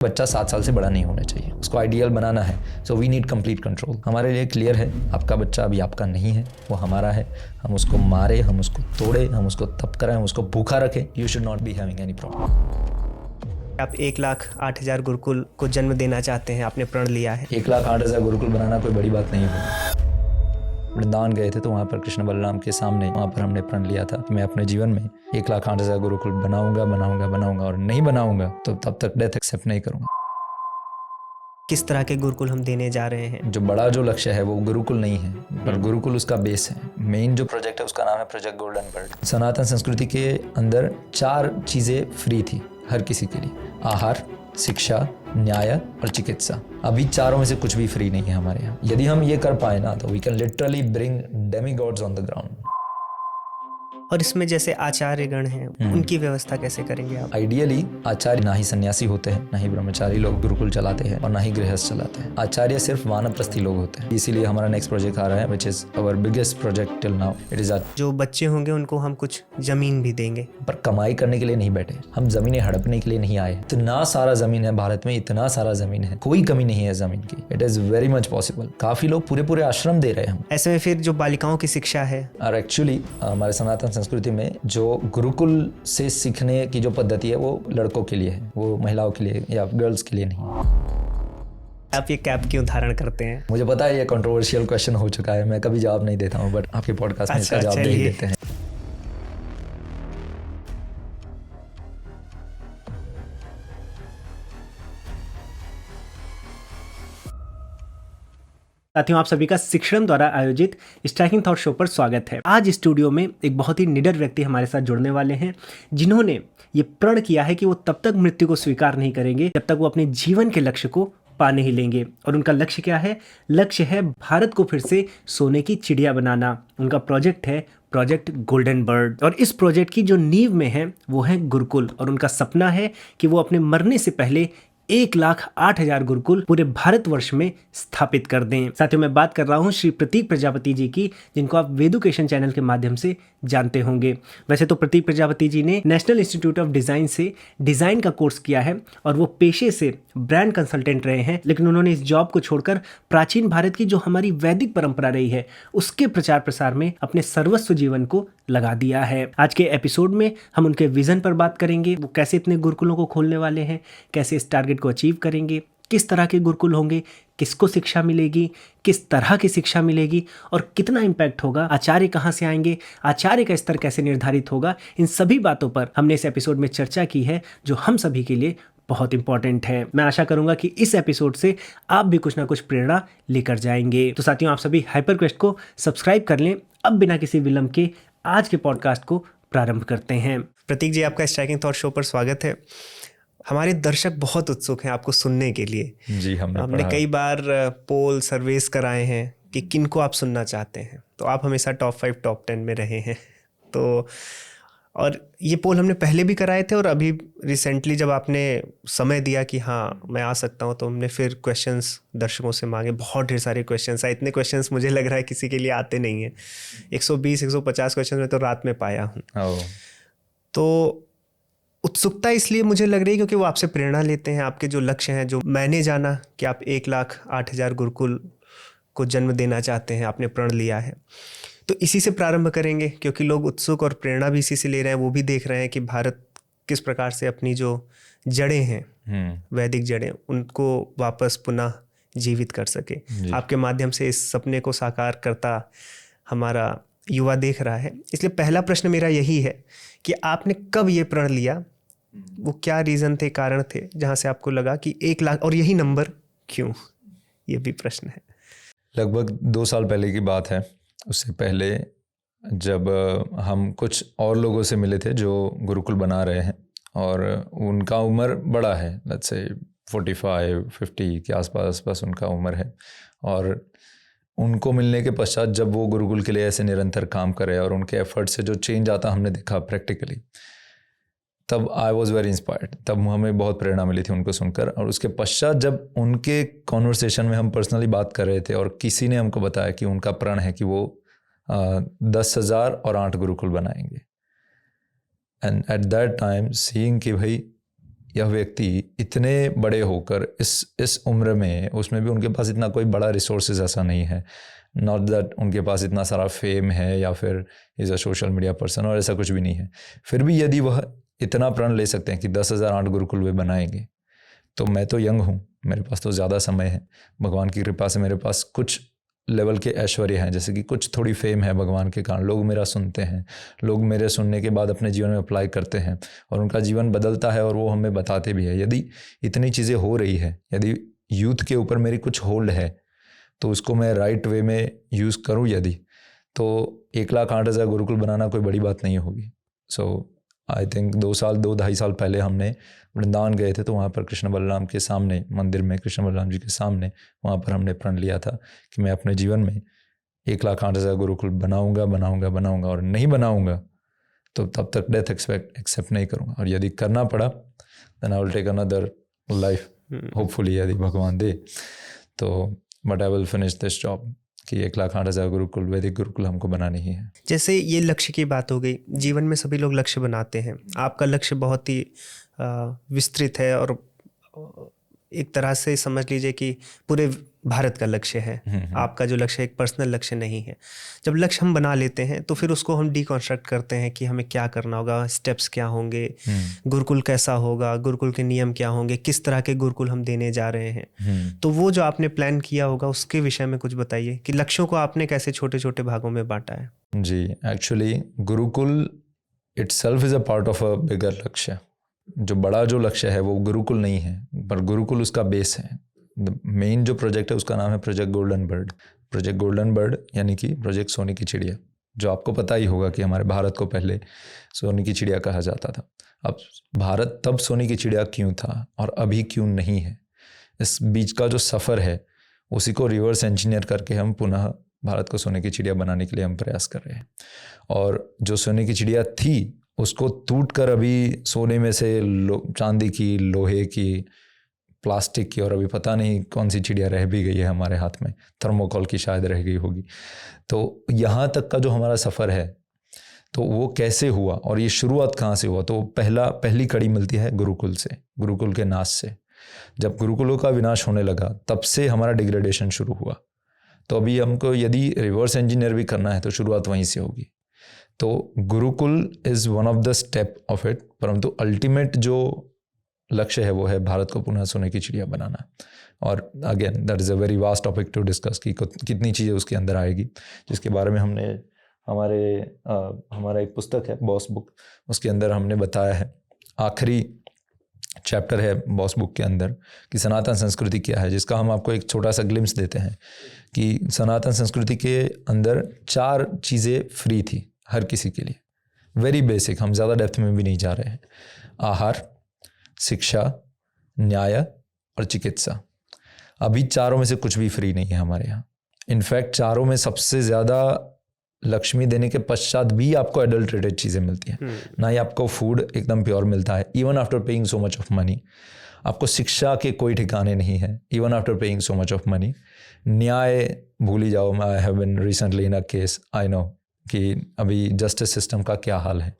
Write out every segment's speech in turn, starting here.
बच्चा 7 साल से बड़ा नहीं होना चाहिए, उसको आइडियल बनाना है। So we need complete control. हमारे लिए क्लियर है, आपका बच्चा अभी आपका नहीं है, वो हमारा है। हम उसको मारे, हम उसको तोड़े, हम उसको तप कराएं, हम उसको भूखा रखें, you should not be having any problem. आप 1,08,000 गुरुकुल को जन्म देना चाहते हैं, आपने प्रण लिया है। 1,08,000 गुरुकुल बनाना कोई बड़ी बात नहीं है। वृंदावन गए थे तो वहाँ पर कृष्ण बलराम के सामने, वहाँ पर हमने प्रण लिया था कि मैं अपने जीवन में 1,08,000 गुरुकुल बनाऊंगा और नहीं बनाऊंगा तो तब तक डेथ एक्सेप्ट नहीं करूंगा। किस तरह के गुरुकुल हम देने जा रहे हैं? जो बड़ा जो लक्ष्य है वो गुरुकुल नहीं है, पर गुरुकुल उसका बेस है। मेन जो प्रोजेक्ट है उसका नाम है प्रोजेक्ट गोल्डन बर्ड। सनातन संस्कृति के अंदर 4 चीज़ें फ्री थी हर किसी के लिए: आहार, शिक्षा, न्याय और चिकित्सा। अभी चारों में से कुछ भी फ्री नहीं है हमारे यहाँ। यदि हम ये कर पाए ना तो we can literally bring demigods on the ground. और इसमें जैसे आचार्यगण हैं, उनकी व्यवस्था कैसे करेंगे आप? आइडियली आचार्य ना ही सन्यासी होते हैं, ना ही ब्रह्मचारी लोग गुरुकुल चलाते हैं और ना ही गृहस्थ चलाते हैं। आचार्य सिर्फ वानप्रस्थी लोग होते हैं। इसीलिए हमारा नेक्स्ट प्रोजेक्ट आ रहा है which is our biggest project till now. It is जो बच्चे होंगे उनको हम कुछ जमीन भी देंगे, पर कमाई करने के लिए नहीं बैठे, हम जमीनें हड़पने के लिए नहीं आए। इतना सारा जमीन है भारत में, इतना सारा जमीन है, कोई कमी नहीं है जमीन की। It is very much possible. काफी लोग पूरे आश्रम दे रहे हैं हम। ऐसे में फिर जो बालिकाओं की शिक्षा है, और एक्चुअली हमारे सनातन संस्कृति में जो गुरुकुल से सीखने की जो पद्धति है वो लड़कों के लिए है, वो महिलाओं के लिए या गर्ल्स के लिए नहीं। आप ये कैप क्यों धारण करते हैं? मुझे पता है ये कंट्रोवर्शियल क्वेश्चन हो चुका है, मैं कभी जवाब नहीं देता हूँ, बट आपके पॉडकास्ट में इसका जवाब दे ही देते हैं। साथियों, आप सभी का शिक्षण द्वारा आयोजित स्ट्राइकिंग थॉट शो पर स्वागत है। आज स्टूडियो में एक बहुत ही निडर व्यक्ति हमारे साथ जुड़ने वाले हैं, जिन्होंने ये प्रण किया है कि वो तब तक मृत्यु को स्वीकार नहीं करेंगे जब तक वो अपने जीवन के लक्ष्य को पा नहीं लेंगे। और उनका लक्ष्य क्या है? लक्ष्य है भारत को फिर से सोने की चिड़िया बनाना। उनका प्रोजेक्ट है प्रोजेक्ट गोल्डन बर्ड। और इस प्रोजेक्ट की जो नींव में है वो है गुरुकुल। और उनका सपना है कि वो अपने मरने से पहले 1,08,000 गुरुकुल पूरे भारतवर्ष में स्थापित कर दें। साथियों, मैं बात कर रहा हूं श्री प्रतीक प्रजापति जी की, जिनको आप वेदुकेशन चैनल के माध्यम से जानते होंगे। वैसे तो प्रतीक प्रजापति जी ने नेशनल इंस्टीट्यूट ऑफ डिज़ाइन से डिज़ाइन का कोर्स किया है और वो पेशे से ब्रांड कंसल्टेंट रहे हैं, लेकिन उन्होंने इस जॉब को छोड़कर प्राचीन भारत की जो हमारी वैदिक परंपरा रही है उसके प्रचार प्रसार में अपने सर्वस्व जीवन को लगा दिया है। आज के एपिसोड में हम उनके विजन पर बात करेंगे, वो कैसे इतने गुरुकुलों को खोलने वाले हैं, कैसे इस टारगेट को अचीव करेंगे, किस तरह के गुरुकुल होंगे, किसको शिक्षा मिलेगी, किस तरह की शिक्षा मिलेगी और कितना इम्पैक्ट होगा, आचार्य कहाँ से आएंगे, आचार्य का स्तर कैसे निर्धारित होगा। इन सभी बातों पर हमने इस एपिसोड में चर्चा की है जो हम सभी के लिए बहुत इंपॉर्टेंट है। मैं आशा करूंगा कि इस एपिसोड से आप भी कुछ ना कुछ प्रेरणा लेकर जाएंगे। तो साथियों, आप सभी हाइपरक्वेस्ट को सब्सक्राइब कर लें। अब बिना किसी विलंब के आज के पॉडकास्ट को प्रारंभ करते हैं। प्रतीक जी, आपका स्ट्राइकिंग थॉट शो पर स्वागत है। हमारे दर्शक बहुत उत्सुक हैं आपको सुनने के लिए। जी, हमने कई बार पोल सर्वेस कराए हैं कि किनको आप सुनना चाहते हैं, तो आप हमेशा टॉप 5 टॉप 10 में रहे हैं। तो और ये पोल हमने पहले भी कराए थे और अभी रिसेंटली जब आपने समय दिया कि हाँ मैं आ सकता हूँ, तो हमने फिर क्वेश्चंस दर्शकों से मांगे। बहुत ढेर सारे क्वेश्चंस आए, इतने क्वेश्चंस मुझे लग रहा है किसी के लिए आते नहीं हैं। 120-150 क्वेश्चन में तो रात में पाया हूँ। तो उत्सुकता इसलिए मुझे लग रही है क्योंकि वो आपसे प्रेरणा लेते हैं। आपके जो लक्ष्य हैं, जो मैंने जाना कि आप 1,08,000 गुरुकुल को जन्म देना चाहते हैं, आपने प्रण लिया है, तो इसी से प्रारंभ करेंगे क्योंकि लोग उत्सुक और प्रेरणा भी इसी से ले रहे हैं। वो भी देख रहे हैं कि भारत किस प्रकार से अपनी जो जड़ें हैं, वैदिक जड़ें, उनको वापस पुनः जीवित कर सके। आपके माध्यम से इस सपने को साकार करता हमारा युवा देख रहा है। इसलिए पहला प्रश्न मेरा यही है कि आपने कब ये प्रण लिया, वो क्या रीज़न थे, कारण थे जहाँ से आपको लगा कि 1,00,000 और यही नंबर क्यों? ये भी प्रश्न है। लगभग 2 साल पहले की बात है। उससे पहले जब हम कुछ और लोगों से मिले थे जो गुरुकुल बना रहे हैं और उनका उम्र बड़ा है, लेट्स से 45-50 के आसपास उनका उम्र है। और उनको मिलने के पश्चात जब वो गुरुकुल के लिए ऐसे निरंतर काम करे और उनके एफर्ट से जो चेंज आता हमने देखा प्रैक्टिकली, तब आई वॉज वेरी इंस्पायर्ड। तब हमें बहुत प्रेरणा मिली थी उनको सुनकर। और उसके पश्चात जब उनके कॉन्वर्सेशन में हम पर्सनली बात कर रहे थे और किसी ने हमको बताया कि उनका प्रण है कि वो 10,000 और 8 गुरुकुल बनाएंगे, and at that time seeing कि भाई यह व्यक्ति इतने बड़े होकर इस उम्र में, उसमें भी उनके पास इतना कोई बड़ा रिसोर्सेज ऐसा नहीं है, नॉट दैट उनके पास इतना सारा फेम है या फिर is a social media person, और ऐसा कुछ भी नहीं है। फिर भी यदि वह इतना प्रण ले सकते हैं कि 10,000 आर्ट गुरुकुल वे बनाएंगे, तो मैं तो यंग हूँ, मेरे पास तो ज़्यादा समय है, भगवान की कृपा से मेरे पास कुछ लेवल के ऐश्वर्य हैं, जैसे कि कुछ थोड़ी फेम है भगवान के कारण, लोग मेरा सुनते हैं, लोग मेरे सुनने के बाद अपने जीवन में अप्लाई करते हैं और उनका जीवन बदलता है और वो हमें बताते भी है। यदि इतनी चीज़ें हो रही है, यदि यूथ के ऊपर मेरी कुछ होल्ड है, तो उसको मैं राइट वे में यूज़ करूँ यदि, तो 1,08,000 गुरुकुल बनाना कोई बड़ी बात नहीं होगी। सो आई थिंक 2-2.5 साल पहले हमने वृंदावन गए थे, तो वहाँ पर कृष्ण बलराम के सामने, मंदिर में कृष्ण बलराम जी के सामने, वहाँ पर हमने प्रण लिया था कि मैं अपने जीवन में 1,08,000 गुरुकुल बनाऊंगा, और नहीं बनाऊंगा तो तब तक डेथ एक्सेप्ट नहीं करूँगा, और यदि करना पड़ा then I will take another life, hopefully यदि भगवान दे तो, but I will finish this job कि 1,08,000 गुरुकुल, वैदिक गुरुकुल हमको बनानी ही है। जैसे ये लक्ष्य की बात हो गई, जीवन में सभी लोग लक्ष्य बनाते हैं, आपका लक्ष्य बहुत ही विस्तृत है और एक तरह से समझ लीजिए कि पूरे भारत का लक्ष्य है। आपका जो लक्ष्य एक पर्सनल लक्ष्य नहीं है। जब लक्ष्य हम बना लेते हैं तो फिर उसको हम डिकॉन्स्ट्रक्ट करते हैं कि हमें क्या करना होगा, स्टेप्स क्या होंगे, गुरुकुल कैसा होगा, गुरुकुल के नियम क्या होंगे, किस तरह के गुरुकुल हम देने जा रहे हैं। तो वो जो आपने प्लान किया होगा उसके विषय में कुछ बताइए कि लक्ष्यों को आपने कैसे छोटे छोटे भागों में बांटा है। जी, actually gurukul itself is a part of a bigger लक्ष्य। जो बड़ा जो लक्ष्य है वो गुरुकुल नहीं है, पर गुरुकुल उसका बेस है। मेन जो प्रोजेक्ट है उसका नाम है project golden bird. Project golden bird यानी कि प्रोजेक्ट सोने की चिड़िया, जो आपको पता ही होगा कि हमारे भारत को पहले सोने की चिड़िया कहा जाता था। अब भारत तब सोने की चिड़िया क्यों था और अभी क्यों नहीं है, इस बीच का जो सफ़र है उसी को रिवर्स इंजीनियर करके हम पुनः भारत को सोने की चिड़िया बनाने के लिए हम प्रयास कर रहे हैं। और जो सोने की चिड़िया थी उसको टूट कर अभी सोने में से चांदी की, लोहे की, प्लास्टिक की, और अभी पता नहीं कौन सी चिड़िया रह भी गई है हमारे हाथ में, थर्मोकोल की शायद रह गई होगी। तो यहाँ तक का जो हमारा सफ़र है तो वो कैसे हुआ और ये शुरुआत कहाँ से हुआ, तो पहली कड़ी मिलती है गुरुकुल से, गुरुकुल के नाश से। जब गुरुकुलों का विनाश होने लगा तब से हमारा डिग्रेडेशन शुरू हुआ। तो अभी हमको यदि रिवर्स इंजीनियर भी करना है तो शुरुआत वहीं से होगी। तो Gurukul is one of the step of it, परंतु अल्टीमेट जो लक्ष्य है वो है भारत को पुनः सोने की चिड़िया बनाना। और again that is a very vast topic to discuss कि कितनी चीज़ें उसके अंदर आएगी, जिसके बारे में हमने हमारा एक पुस्तक है बॉस बुक, उसके अंदर हमने बताया है। आखिरी चैप्टर है बॉस बुक के अंदर कि सनातन संस्कृति क्या है, जिसका हम आपको एक छोटा सा ग्लिम्स देते हैं कि सनातन संस्कृति के अंदर 4 चीज़ें फ्री थी हर किसी के लिए, वेरी बेसिक, हम ज़्यादा डेप्थ में भी नहीं जा रहे हैं। आहार, शिक्षा, न्याय और चिकित्सा। अभी चारों में से कुछ भी फ्री नहीं है हमारे यहाँ। इनफैक्ट चारों में सबसे ज़्यादा लक्ष्मी देने के पश्चात भी आपको एडल्ट्रेटेड चीज़ें मिलती हैं। ना ही आपको फूड एकदम प्योर मिलता है, even after paying so much of money. आपको शिक्षा के कोई ठिकाने नहीं है, even after paying so much of money. न्याय भूल ही जाओ, I have been recently in a case, I know कि अभी जस्टिस सिस्टम का क्या हाल है।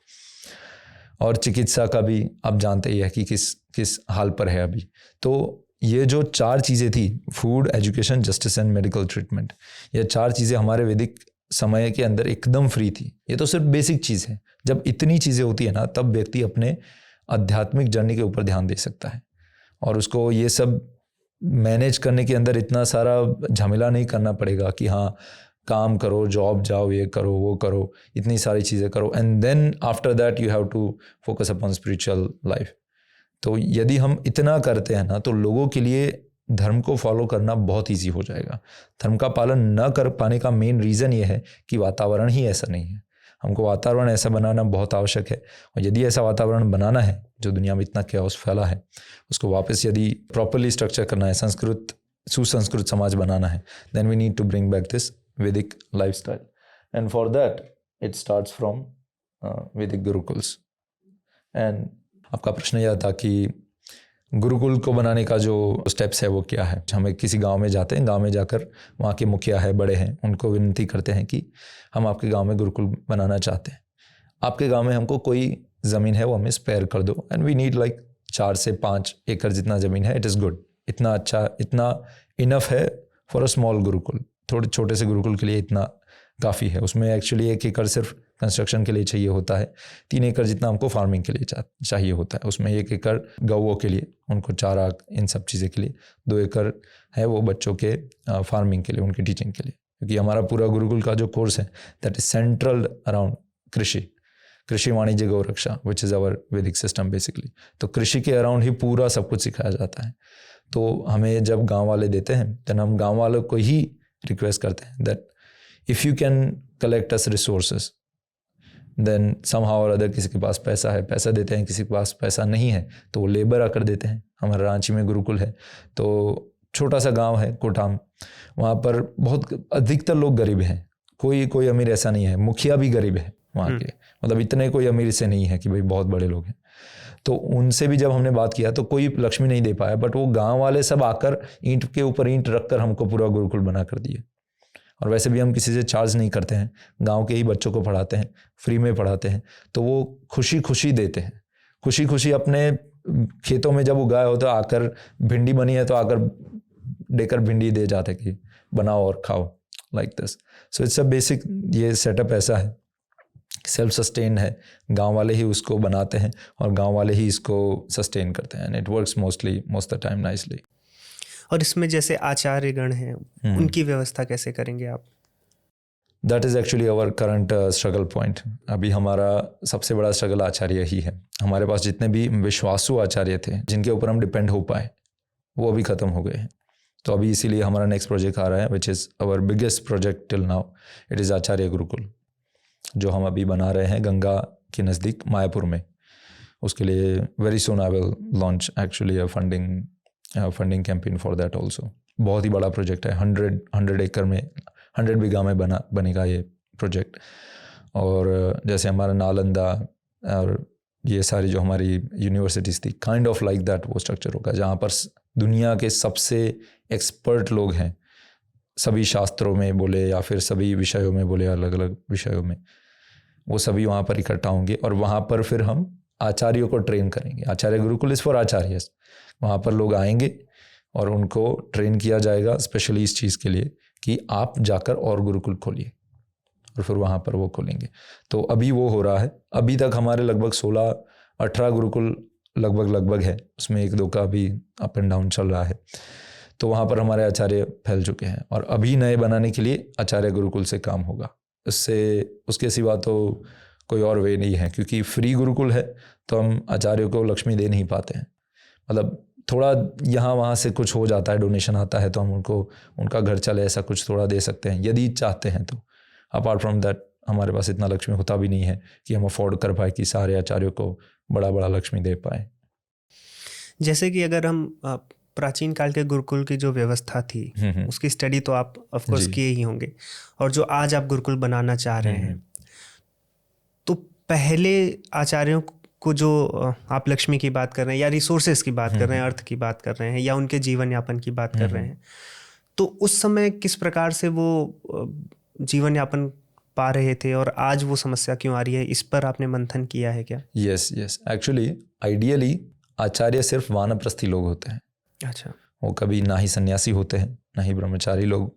और चिकित्सा का भी आप जानते ही है कि किस हाल पर है अभी। तो ये जो 4 चीज़ें थी, food, education, justice and medical treatment, ये 4 चीज़ें हमारे वैदिक समय के अंदर एकदम फ्री थी। ये तो सिर्फ बेसिक चीज़ है। जब इतनी चीज़ें होती है ना, तब व्यक्ति अपने आध्यात्मिक जर्नी के ऊपर ध्यान दे सकता है और उसको ये सब मैनेज करने के अंदर इतना सारा झमेला नहीं करना पड़ेगा कि हाँ काम करो, जॉब जाओ, ये करो, वो करो, इतनी सारी चीज़ें करो, and then after that you have to focus upon spiritual life. तो यदि हम इतना करते हैं ना, तो लोगों के लिए धर्म को फॉलो करना बहुत ईजी हो जाएगा। धर्म का पालन न कर पाने का मेन रीज़न ये है कि वातावरण ही ऐसा नहीं है। हमको वातावरण ऐसा बनाना बहुत आवश्यक है, और यदि ऐसा वातावरण बनाना है जो दुनिया में इतना कैओस फैला है, उसको वापस यदि प्रॉपरली स्ट्रक्चर करना है, सुसंस्कृत समाज बनाना है, then we need to bring back this Vedic lifestyle, and for that it starts from Vedic gurukuls. And आपका प्रश्न यह था कि गुरुकुल को बनाने का जो स्टेप्स है वो क्या है। हमें किसी गांव में जाते हैं, गांव में जाकर वहाँ के मुखिया है, बड़े हैं, उनको विनती करते हैं कि हम आपके गांव में गुरुकुल बनाना चाहते हैं, आपके गांव में हमको कोई ज़मीन है वो हमें स्पेयर कर दो, एंड वी नीड लाइक 4 से 5 एकड़ जितना ज़मीन है, इट इज़ गुड, इतना अच्छा, इतना इनफ है फॉर अ स्मॉल गुरुकुल। थोड़े छोटे से गुरुकुल के लिए इतना काफ़ी है। उसमें एक्चुअली 1 एकड़ सिर्फ कंस्ट्रक्शन के लिए चाहिए होता है, 3 एकड़ जितना हमको फार्मिंग के लिए चाहिए होता है। उसमें 1 एकड़ गौओं के लिए, उनको चारा, इन सब चीज़ें के लिए, 2 एकड़ है वो बच्चों के फार्मिंग के लिए, उनकी टीचिंग के लिए। क्योंकि हमारा पूरा गुरुकुल का जो कोर्स है दैट इज सेंट्रल अराउंड कृषि वाणिज्य गौ रक्षा, विच इज़ आवर वैदिक सिस्टम बेसिकली। तो कृषि के अराउंड ही पूरा सब कुछ सिखाया जाता है। तो हमें जब गांव वाले देते हैं तो हम गांव वालों को ही रिक्वेस्ट करते हैं that if you can collect us resources, then somehow और अदर, किसी के पास पैसा है पैसा देते हैं, किसी के पास पैसा नहीं है तो वो लेबर आकर देते हैं। हमारा रांची में गुरुकुल है, तो छोटा सा गांव है कोटाम, वहाँ पर बहुत अधिकतर लोग गरीब हैं, कोई अमीर ऐसा नहीं है, मुखिया भी गरीब है वहाँ के, मतलब इतने कोई अमीर से नहीं है कि भाई बहुत बड़े लोग हैं। तो उनसे भी जब हमने बात किया तो कोई लक्ष्मी नहीं दे पाया, बट वो गांव वाले सब आकर ईंट के ऊपर ईंट रखकर हमको पूरा गुरुकुल बना कर दिए। और वैसे भी हम किसी से चार्ज नहीं करते हैं, गांव के ही बच्चों को पढ़ाते हैं, फ्री में पढ़ाते हैं। तो वो खुशी खुशी देते हैं, खुशी खुशी अपने खेतों में जब उगाए हो तो आकर भिंडी बनी है तो आकर देकर भिंडी दे जाते कि बनाओ और खाओ, like this. So it's a basic, ये सेटअप ऐसा है, सेल्फ सस्टेन है, गांव वाले ही उसको बनाते हैं और गांव वाले ही इसको सस्टेन करते हैं, and it works most the time nicely. और इसमें जैसे आचार्यगण हैं, उनकी व्यवस्था कैसे करेंगे आप? That is actually our current struggle point. अभी हमारा सबसे बड़ा स्ट्रगल आचार्य ही है। हमारे पास जितने भी विश्वासु आचार्य थे जिनके ऊपर हम डिपेंड हो पाए, वो अभी ख़त्म हो गए हैं। तो अभी इसीलिए हमारा नेक्स्ट प्रोजेक्ट आ रहा है, which is our biggest project till now, it is Acharya Gurukul, जो हम अभी बना रहे हैं गंगा के नज़दीक मायापुर में। उसके लिए very soon I will launch actually a funding campaign for that also. बहुत ही बड़ा प्रोजेक्ट है, 100 एकड़ में, 100 बीघा में बनेगा ये प्रोजेक्ट। और जैसे हमारा नालंदा और ये सारी जो हमारी यूनिवर्सिटीज़ थी, काइंड ऑफ लाइक दैट वो स्ट्रक्चर होगा, जहाँ पर दुनिया के सबसे एक्सपर्ट लोग हैं, सभी शास्त्रों में बोले या फिर सभी विषयों में बोले, अलग अलग विषयों में, वो सभी वहाँ पर इकट्ठा होंगे। और वहाँ पर फिर हम आचार्यों को ट्रेन करेंगे। आचार्य गुरुकुल इज़ फॉर आचार्यस। वहाँ पर लोग आएंगे और उनको ट्रेन किया जाएगा स्पेशली इस चीज़ के लिए कि आप जाकर और गुरुकुल खोलिए, और फिर वहाँ पर वो खोलेंगे। तो अभी वो हो रहा है। अभी तक हमारे लगभग 16-18 गुरुकुल लगभग है, उसमें 1-2 का भी अप एंड डाउन चल रहा है। तो वहाँ पर हमारे आचार्य फैल चुके हैं और अभी नए बनाने के लिए आचार्य गुरुकुल से काम होगा। उसके सिवा तो कोई और वे नहीं है, क्योंकि फ्री गुरुकुल है तो हम आचार्यों को लक्ष्मी दे नहीं पाते हैं। मतलब थोड़ा यहाँ वहाँ से कुछ हो जाता है, डोनेशन आता है तो हम उनको, उनका घर चले ऐसा कुछ थोड़ा दे सकते हैं यदि चाहते हैं तो। अपार्ट फ्रॉम दैट हमारे पास इतना लक्ष्मी होता भी नहीं है कि हम अफोर्ड कर पाए कि सारे आचार्यों को बड़ा लक्ष्मी दे पाए। जैसे कि अगर हम प्राचीन काल के गुरुकुल की जो व्यवस्था थी उसकी स्टडी तो आप ऑफ कोर्स किए ही होंगे, और जो आज आप गुरुकुल बनाना चाह रहे हैं, तो पहले आचार्यों को जो आप लक्ष्मी की बात कर रहे हैं या रिसोर्सेज की बात कर रहे हैं, अर्थ की बात कर रहे हैं या उनके जीवन यापन की बात कर रहे हैं, तो उस समय किस प्रकार से वो जीवन यापन पा रहे थे और आज वो समस्या क्यों आ रही है, इस पर आपने मंथन किया है क्या? यस एक्चुअली आइडियली आचार्य सिर्फ वानप्रस्थी लोग होते हैं। अच्छा। वो कभी ना ही सन्यासी होते हैं, ना ही ब्रह्मचारी लोग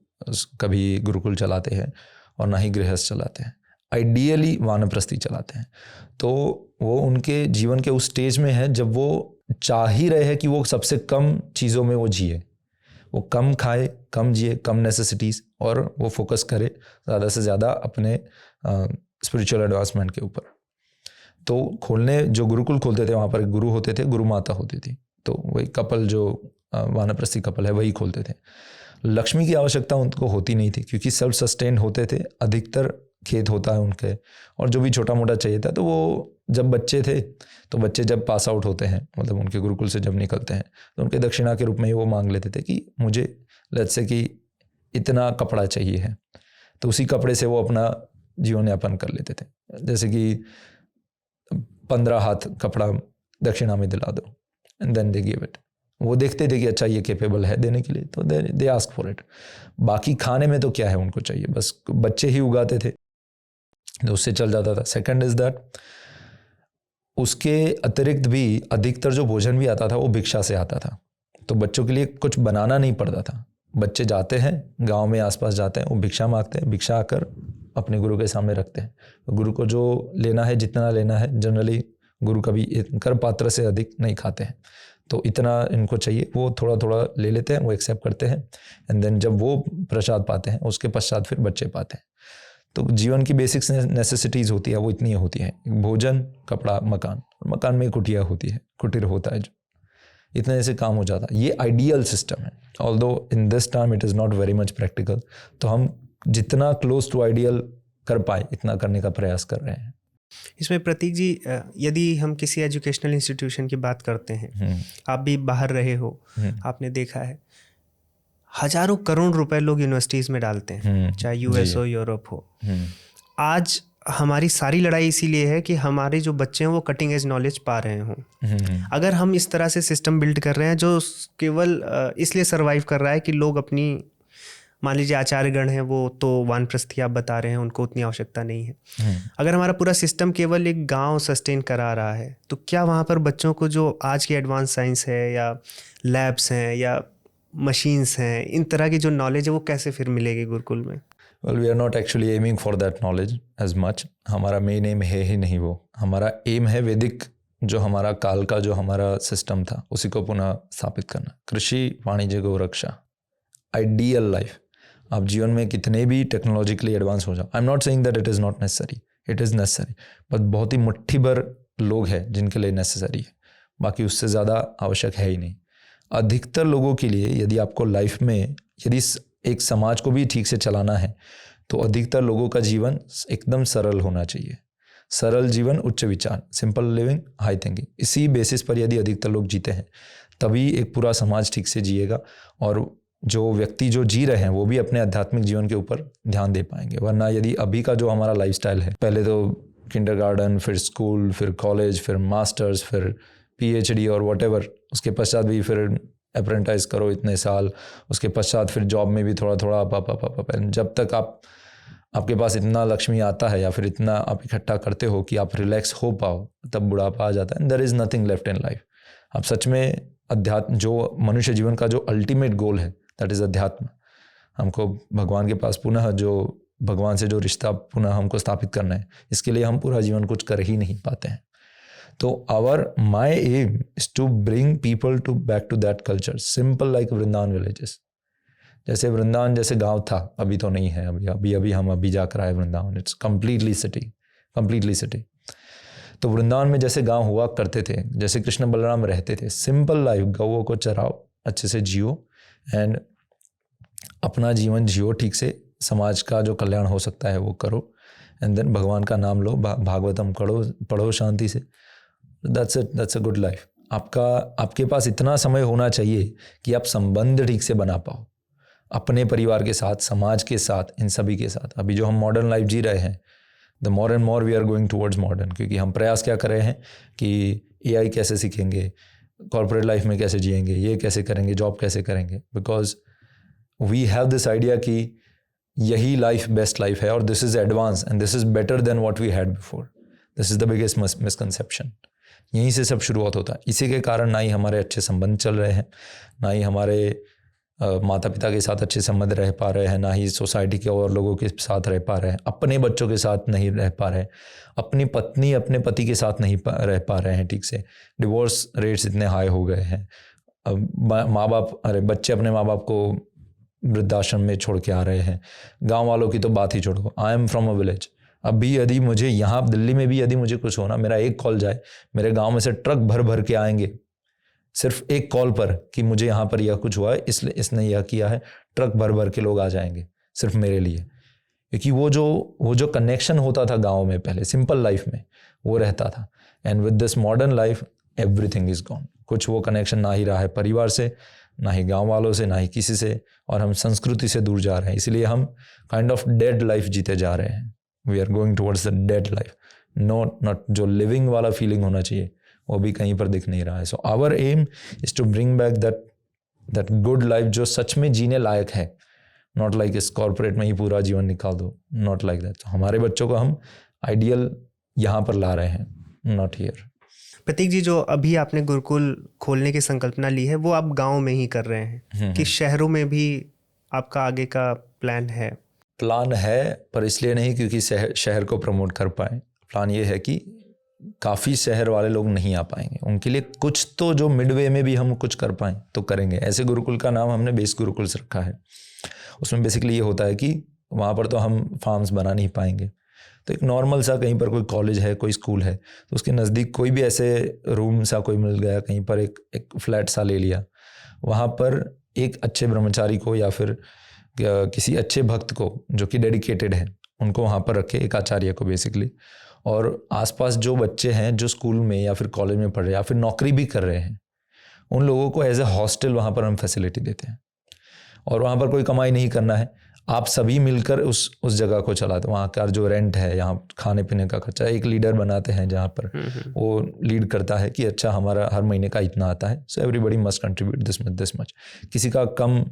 कभी गुरुकुल चलाते हैं और ना ही गृहस्थ चलाते हैं। आइडियली वानप्रस्थी चलाते हैं। तो वो उनके जीवन के उस स्टेज में है जब वो चाह ही रहे हैं कि वो सबसे कम चीज़ों में वो जिए, वो कम खाए, कम जिए, कम नेसेसिटीज़, और वो फोकस करे ज़्यादा से ज़्यादा अपने स्पिरिचुअल एडवांसमेंट के ऊपर। तो जो गुरुकुल खोलते थे वहाँ पर गुरु होते थे, गुरु माता होती थी, तो वही कपल जो वानप्रस्थी कपल है वही खोलते थे। लक्ष्मी की आवश्यकता उनको होती नहीं थी क्योंकि सेल्फ सस्टेन होते थे, अधिकतर खेत होता है उनके, और जो भी छोटा मोटा चाहिए था तो वो जब बच्चे थे तो बच्चे जब पास आउट होते हैं, मतलब उनके गुरुकुल से जब निकलते हैं तो उनके दक्षिणा के रूप में ही वो मांग लेते थे कि मुझे लेट्स से कि इतना कपड़ा चाहिए है, तो उसी कपड़े से वो अपना जीवन यापन कर लेते थे। जैसे कि 15 हाथ कपड़ा दक्षिणा में दिला दो, and then they give it. वो देखते थे कि अच्छा ये कैपेबल है देने के लिए, तो दे आस्क फॉर इट। बाकी खाने में तो क्या है उनको चाहिए, बस बच्चे ही उगाते थे तो उससे चल जाता था। सेकंड इज दैट उसके अतिरिक्त भी अधिकतर जो भोजन भी आता था वो भिक्षा से आता था। तो बच्चों के लिए कुछ बनाना नहीं पड़ता था। बच्चे जाते हैं गांव में आसपास जाते हैं, वो भिक्षा मांगते हैं, भिक्षा आकर अपने गुरु के सामने रखते हैं। तो गुरु को जो लेना है, जितना लेना है, जनरली गुरु कभी कर पात्र से अधिक नहीं खाते हैं, तो इतना इनको चाहिए, वो थोड़ा थोड़ा ले लेते हैं, वो एक्सेप्ट करते हैं। एंड देन जब वो प्रसाद पाते हैं उसके पश्चात फिर बच्चे पाते हैं। तो जीवन की बेसिक्स नेसेसिटीज़ होती है वो इतनी होती है, भोजन, कपड़ा, मकान। मकान में कुटिया होती है, कुटीर होता है, जो इतने से काम हो जाता है। ये आइडियल सिस्टम है, although in this time it is not very much practical. तो हम जितना क्लोज टू आइडियल कर पाए इतना करने का प्रयास कर रहे हैं। इसमें प्रतीक जी, यदि हम किसी एजुकेशनल इंस्टीट्यूशन की बात करते हैं, आप भी बाहर रहे हो, आपने देखा है हजारों करोड़ रुपए लोग यूनिवर्सिटीज़ में डालते हैं, चाहे यूएस हो, यूरोप हो। आज हमारी सारी लड़ाई इसीलिए है कि हमारे जो बच्चे हैं वो कटिंग एज नॉलेज पा रहे हों। अगर हम इस तरह से सिस्टम बिल्ड कर रहे हैं जो केवल इसलिए सरवाइव कर रहा है कि लोग अपनी, मान लीजिए आचार्यगण हैं, वो तो वानप्रस्थी आप बता रहे हैं, उनको उतनी आवश्यकता नहीं है। अगर हमारा पूरा सिस्टम केवल एक गांव सस्टेन करा रहा है, तो क्या वहाँ पर बच्चों को जो आज की एडवांस साइंस है या लैब्स हैं या मशीन्स हैं, इन तरह की जो नॉलेज है वो कैसे फिर मिलेगी गुरुकुल में? Well, we are not actually aiming for that knowledge as much. हमारा मेन एम है ही नहीं वो। हमारा एम है वैदिक जो हमारा काल का जो हमारा सिस्टम था उसी को पुनः स्थापित करना। कृषि, वाणिज्य, गौरक्षा, आइडियल लाइफ। आप जीवन में कितने भी टेक्नोलॉजिकली एडवांस हो जाओ, I am not saying that it is not necessary, it is necessary, but बहुत ही मुट्ठी भर लोग हैं जिनके लिए नेसेसरी है, बाकी उससे ज़्यादा आवश्यक है ही नहीं। अधिकतर लोगों के लिए यदि आपको लाइफ में, यदि एक समाज को भी ठीक से चलाना है, तो अधिकतर लोगों का जीवन एकदम सरल होना चाहिए। सरल जीवन, उच्च विचार, सिंपल लिविंग, हाई थिंकिंग। इसी बेसिस पर यदि अधिकतर लोग जीते हैं तभी एक पूरा समाज ठीक से जिएगा, और जो व्यक्ति जो जी रहे हैं वो भी अपने आध्यात्मिक जीवन के ऊपर ध्यान दे पाएंगे। वरना यदि अभी का जो हमारा लाइफस्टाइल है, पहले तो किंडरगार्टन, फिर स्कूल, फिर कॉलेज, फिर मास्टर्स, फिर पीएचडी और व्हाटएवर, उसके पश्चात भी फिर अप्रेंटिस करो इतने साल, उसके पश्चात फिर जॉब में भी थोड़ा थोड़ा जब तक आपके पास इतना लक्ष्मी आता है या फिर इतना आप इकट्ठा करते हो कि आप रिलैक्स हो पाओ, तब बुढ़ापा आ जाता है। There is nothing left in life. आप सच में अध्यात्म, जो मनुष्य जीवन का जो अल्टीमेट गोल है, दैट इज़ अध्यात्म। हमको भगवान के पास पुनः, जो भगवान से जो रिश्ता पुनः हमको स्थापित करना है, इसके लिए हम पूरा जीवन कुछ कर ही नहीं पाते हैं। तो my aim is to bring people to back to that culture, simple like Vrindavan villages. जैसे वृंदावन जैसे गांव था, अभी तो नहीं है, अभी हम अभी जाकर आए वृंदावन, इट्स कम्प्लीटली सिटी। तो वृंदावन में जैसे गांव हुआ करते थे, जैसे कृष्ण बलराम रहते थे, सिंपल लाइफ, गौओं को चराओ, अच्छे से जियो एंड अपना जीवन जियो ठीक से, समाज का जो कल्याण हो सकता है वो करो, एंड देन भगवान का नाम लो, भागवतम पढ़ो शांति से। That's a good life. आपके पास इतना समय होना चाहिए कि आप संबंध ठीक से बना पाओ अपने परिवार के साथ, समाज के साथ, इन सभी के साथ। अभी जो हम मॉडर्न लाइफ जी रहे हैं, the more and more we are going towards modern, क्योंकि हम प्रयास क्या कर रहे हैं कि एआई कैसे सीखेंगे, कॉर्पोरेट लाइफ में कैसे जिएंगे, ये कैसे करेंगे, जॉब कैसे करेंगे, because we have this idea कि यही लाइफ बेस्ट लाइफ है और this is advance and this is better than what we had before. This is the biggest misconception. यहीं से सब शुरुआत होता है। इसी के कारण ना ही हमारे अच्छे संबंध चल रहे हैं, ना ही हमारे माता पिता के साथ अच्छे संबंध रह पा रहे हैं, ना ही सोसाइटी के और लोगों के साथ रह पा रहे हैं, अपने बच्चों के साथ नहीं रह पा रहे हैं, अपनी पत्नी अपने पति के साथ नहीं रह पा रहे हैं ठीक से। डिवोर्स रेट्स इतने हाई हो गए हैं। बच्चे अपने माँ बाप को वृद्धाश्रम में छोड़ के आ रहे हैं। गांव वालों की तो बात ही छोड़ो। I am from a village. अभी यदि मुझे यहाँ दिल्ली में भी यदि मुझे कुछ होना, मेरा एक कॉल जाए, मेरे गांव में से ट्रक भर भर के आएंगे सिर्फ एक कॉल पर कि मुझे यहाँ पर यह कुछ हुआ है, इसलिए इसने यह किया है, ट्रक भर भर के लोग आ जाएंगे सिर्फ मेरे लिए। क्योंकि वो जो कनेक्शन होता था गाँव में पहले सिंपल लाइफ में, वो रहता था। And with this modern life everything is gone. कुछ वो कनेक्शन ना ही रहा है परिवार से, ना ही गांव वालों से, ना ही किसी से, और हम संस्कृति से दूर जा रहे हैं। इसलिए हम काइंड ऑफ डेड लाइफ जीते जा रहे हैं। We are going towards the dead life. Not जो लिविंग वाला फीलिंग होना चाहिए वो भी कहीं पर दिख नहीं रहा है। So our aim is to bring back that good life जो सच में जीने लायक है। नॉट लाइक इस कॉर्पोरेट में ही पूरा जीवन निकाल दो, नॉट लाइक दैट। हमारे बच्चों को हम आइडियल यहाँ पर ला रहे हैं, नॉट हियर। प्रतीक जी, जो अभी आपने गुरुकुल खोलने की संकल्पना ली है वो आप गांव में ही कर रहे हैं कि शहरों में भी आपका आगे का प्लान है? प्लान है, पर इसलिए नहीं क्योंकि शहर को प्रमोट कर पाए। प्लान ये है कि काफ़ी शहर वाले लोग नहीं आ पाएंगे, उनके लिए कुछ तो जो मिडवे में भी हम कुछ कर पाएँ तो करेंगे। ऐसे गुरुकुल का नाम हमने बेस गुरुकुल से रखा है। उसमें बेसिकली ये होता है कि वहाँ पर तो हम फार्म्स बना नहीं पाएंगे, तो एक नॉर्मल सा कहीं पर कोई कॉलेज है, कोई स्कूल है, तो उसके नज़दीक कोई भी ऐसे रूम सा कोई मिल गया, कहीं पर एक फ्लैट सा ले लिया, वहाँ पर एक अच्छे ब्रह्मचारी को या फिर किसी अच्छे भक्त को जो कि डेडिकेटेड है उनको वहाँ पर रखे, एक आचार्य को बेसिकली, और आसपास जो बच्चे हैं जो स्कूल में या फिर कॉलेज में पढ़ रहे हैं या फिर नौकरी भी कर रहे हैं, उन लोगों को एज ए हॉस्टल वहाँ पर हम फैसिलिटी देते हैं। और वहाँ पर कोई कमाई नहीं करना है, आप सभी मिलकर उस जगह को चलाते हैं। वहाँ का जो रेंट है, यहाँ खाने पीने का खर्चा, एक लीडर बनाते हैं जहाँ पर वो लीड करता है कि अच्छा हमारा हर महीने का इतना आता है, so everybody must contribute this much. किसी का कम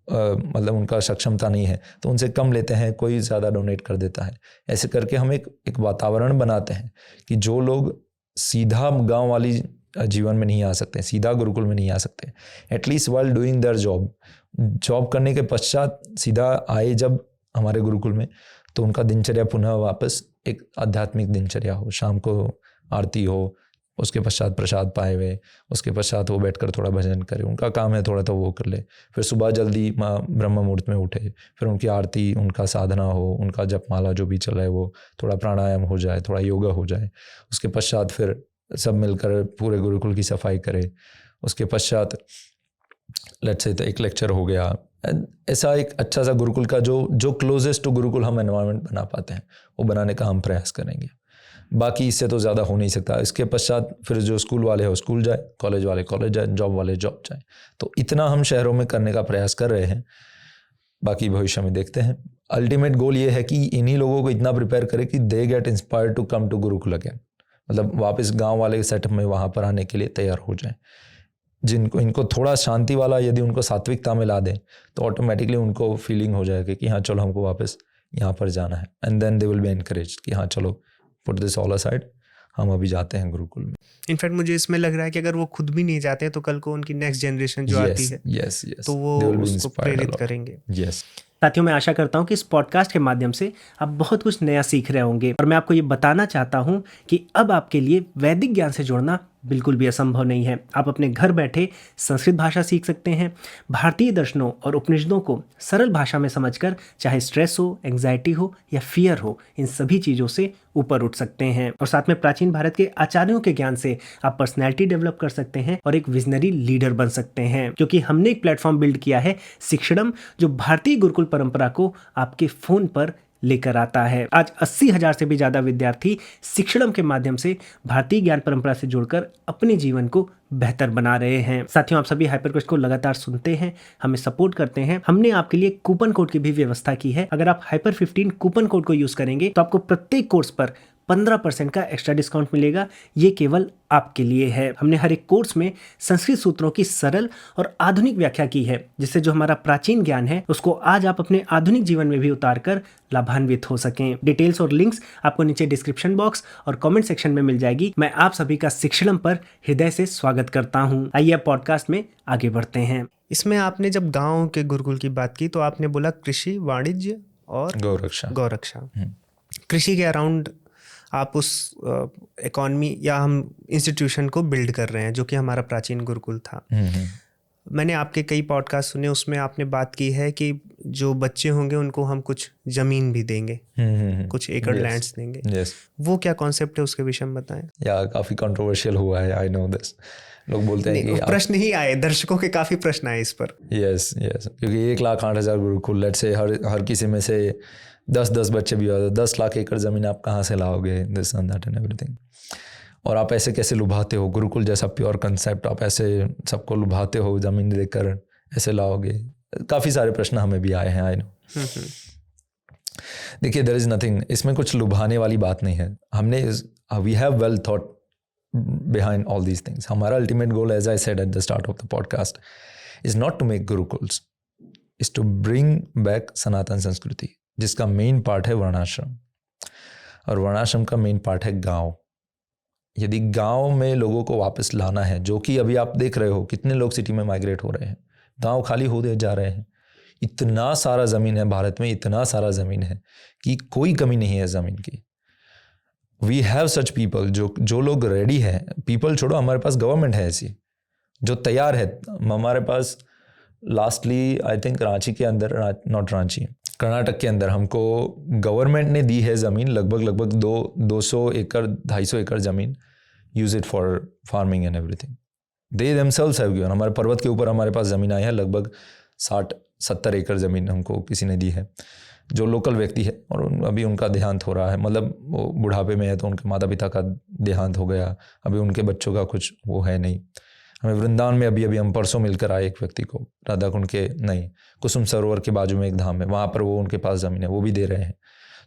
मतलब उनका सक्षमता नहीं है तो उनसे कम लेते हैं, कोई ज़्यादा डोनेट कर देता है। ऐसे करके हम एक वातावरण बनाते हैं कि जो लोग सीधा गाँव वाली जीवन में नहीं आ सकते, सीधा गुरुकुल में नहीं आ सकते, at least while doing their job करने के पश्चात सीधा आए जब हमारे गुरुकुल में, तो उनका दिनचर्या पुनः वापस एक आध्यात्मिक दिनचर्या हो। शाम को आरती हो, उसके पश्चात प्रसाद पाए हुए, उसके पश्चात वो बैठकर थोड़ा भजन करे, उनका काम है थोड़ा तो वो कर ले, फिर सुबह जल्दी ब्रह्म मुहूर्त में उठे, फिर उनकी आरती, उनका साधना हो, उनका जपमाला जो भी चल रहा है वो थोड़ा प्राणायाम हो जाए, थोड़ा योगा हो जाए, उसके पश्चात फिर सब मिलकर पूरे गुरुकुल की सफाई करे, उसके पश्चात लेट्स से एक लेक्चर हो गया। ऐसा एक अच्छा सा गुरुकुल का जो क्लोजेस्ट टू गुरुकुल हम एनवायरनमेंट बना पाते हैं वो बनाने का हम प्रयास करेंगे। बाकी इससे तो ज़्यादा हो नहीं सकता। इसके पश्चात फिर जो स्कूल वाले हो स्कूल जाए, कॉलेज वाले कॉलेज जाए, जॉब वाले जॉब जाए, तो इतना हम शहरों में करने का प्रयास कर रहे हैं। बाकी भविष्य में देखते हैं। अल्टीमेट गोल ये है कि इन्हीं लोगों को इतना प्रिपेयर करें कि they get inspired to come to gurukul again, मतलब वापस गांव वाले सेटअप में वहाँ पर आने के लिए तैयार हो जाएं। इनको थोड़ा शांति वाला यदि उनको सात्विकता में ला दें तो ऑटोमेटिकली उनको फीलिंग हो जाएगी कि हाँ चलो हमको वापस यहाँ पर जाना है, and then they will be encouraged कि हाँ चलो पुट दिस ऑल असाइड, हम अभी जाते हैं गुरुकुल में। इनफैक्ट मुझे इसमें लग रहा है कि अगर वो खुद भी नहीं जाते हैं तो कल को उनकी नेक्स्ट जनरेशन जो आती है तो वो उसको प्रेरित करेंगे। साथियों, मैं आशा करता हूं कि इस पॉडकास्ट के माध्यम से आप बहुत कुछ नया सीख रहे होंगे, और मैं आपको ये बताना चाहता हूं कि अब आपके लिए वैदिक ज्ञान से जुड़ना बिल्कुल भी असंभव नहीं है। आप अपने घर बैठे संस्कृत भाषा सीख सकते हैं, भारतीय दर्शनों और उपनिषदों को सरल भाषा में समझकर चाहे स्ट्रेस हो, एंग्जाइटी हो या फियर हो, इन सभी चीज़ों से ऊपर उठ सकते हैं। और साथ में प्राचीन भारत के आचार्यों के ज्ञान से आप पर्सनैलिटी डेवलप कर सकते हैं और एक विजनरी लीडर बन सकते हैं, क्योंकि हमने एक प्लेटफॉर्म बिल्ड किया है शिक्षणम, जो भारतीय गुरुकुल परंपरा को आपके फ़ोन पर लेकर आता है। आज 80,000 से भी ज़्यादा विद्यार्थी शिक्षणम के माध्यम से भारतीय ज्ञान परंपरा से जुड़कर अपने जीवन को बेहतर बना रहे हैं। साथियों, आप सभी हाइपरक्वेस्ट को लगातार सुनते हैं, हमें सपोर्ट करते हैं। हमने आपके लिए कूपन कोड की भी व्यवस्था की है। अगर आप Hyper15 कूपन कोड को यूज़ करेंगे तो आपको प्रत्येक कोर्स पर 15% का एक्स्ट्रा डिस्काउंट मिलेगा। ये केवल आपके लिए है। हमने हर एक कोर्स में संस्कृत सूत्रों की सरल और आधुनिक व्याख्या की है, जिससे जो हमारा प्राचीन ज्ञान है उसको आज आप अपने आधुनिक जीवन में भी उतारकर लाभान्वित हो सकें। डिटेल्स और लिंक्स आपको नीचे डिस्क्रिप्शन बॉक्स और कमेंट सेक्शन में मिल जाएगी। मैं आप सभी का शिक्षणम पर हृदय से स्वागत करता हूँ। आइए अब पॉडकास्ट में आगे बढ़ते हैं। इसमें आपने जब गाँव के गुरुकुल की बात की तो आपने बोला कृषि, वाणिज्य और गौरक्षा। कृषि के अराउंड आप उस इकॉनमी या हम इंस्टीट्यूशन को बिल्ड कर रहे हैं जो कि हमारा प्राचीन गुरुकुल था। मैंने आपके कई पॉडकास्ट सुने, उसमें आपने बात की है कि जो बच्चे होंगे उनको हम कुछ जमीन भी देंगे, कुछ एकड़ लैंड्स देंगे। वो क्या कॉन्सेप्ट है, उसके विषय में बताएं। या काफ़ी कंट्रोवर्शियल हुआ है, आई नो दिस। लोग बोलते हैं कि प्रश्न ही आए, दर्शकों के काफ़ी प्रश्न आए इस पर। यस क्योंकि 1,08,000 गुरुकुल, लेट्स से हर किसी में से 10 बच्चे भी होते, 10 लाख एकड़ ज़मीन आप कहाँ से लाओगे, this and that and everything. और आप ऐसे कैसे लुभाते हो, गुरुकुल जैसा प्योर कंसेप्ट आप ऐसे सबको लुभाते हो, ज़मीन देकर ऐसे लाओगे। काफ़ी सारे प्रश्न हमें भी आए हैं, आई नो। देखिए, देयर इज़ नथिंग, इसमें कुछ लुभाने वाली बात नहीं है। हमने we have well thought behind all these things. हमारा ultimate goal, as I said at the start of the podcast, is not to make gurukuls, is to bring back सनातन संस्कृति, जिसका मेन पार्ट है वर्णाश्रम, और वर्णाश्रम का मेन पार्ट है गांव। यदि गांव में लोगों को वापस लाना है, जो कि अभी आप देख रहे हो कितने लोग सिटी में माइग्रेट हो रहे हैं, गांव खाली होते जा रहे हैं। इतना सारा ज़मीन है भारत में, इतना सारा ज़मीन है कि कोई कमी नहीं है ज़मीन की। वी हैव सच पीपल, जो लोग रेडी है, पीपल छोड़ो, हमारे पास गवर्नमेंट है ऐसी जो तैयार है। हमारे पास लास्टली आई थिंक रांची के अंदर, नॉट रांची, कर्नाटक के अंदर हमको गवर्नमेंट ने दी है ज़मीन, लगभग 200 एकड़ 250 एकड़ ज़मीन, use it for farming and everything. They themselves have given. हमारे पर्वत के ऊपर हमारे पास ज़मीन आई है, लगभग 60-70 एकड़ ज़मीन हमको किसी ने दी है, जो लोकल व्यक्ति है, और अभी उनका देहांत हो रहा है। मतलब वो बुढ़ापे में है तो उनके माता पिता का देहांत हो गया, अभी उनके बच्चों का कुछ वो है नहीं। हमें वृंदावन में अभी हम परसों मिलकर आए एक व्यक्ति को, राधा कुंड के नहीं, कुसुम सरोवर के बाजू में एक धाम है, वहाँ पर वो उनके पास ज़मीन है, वो भी दे रहे हैं।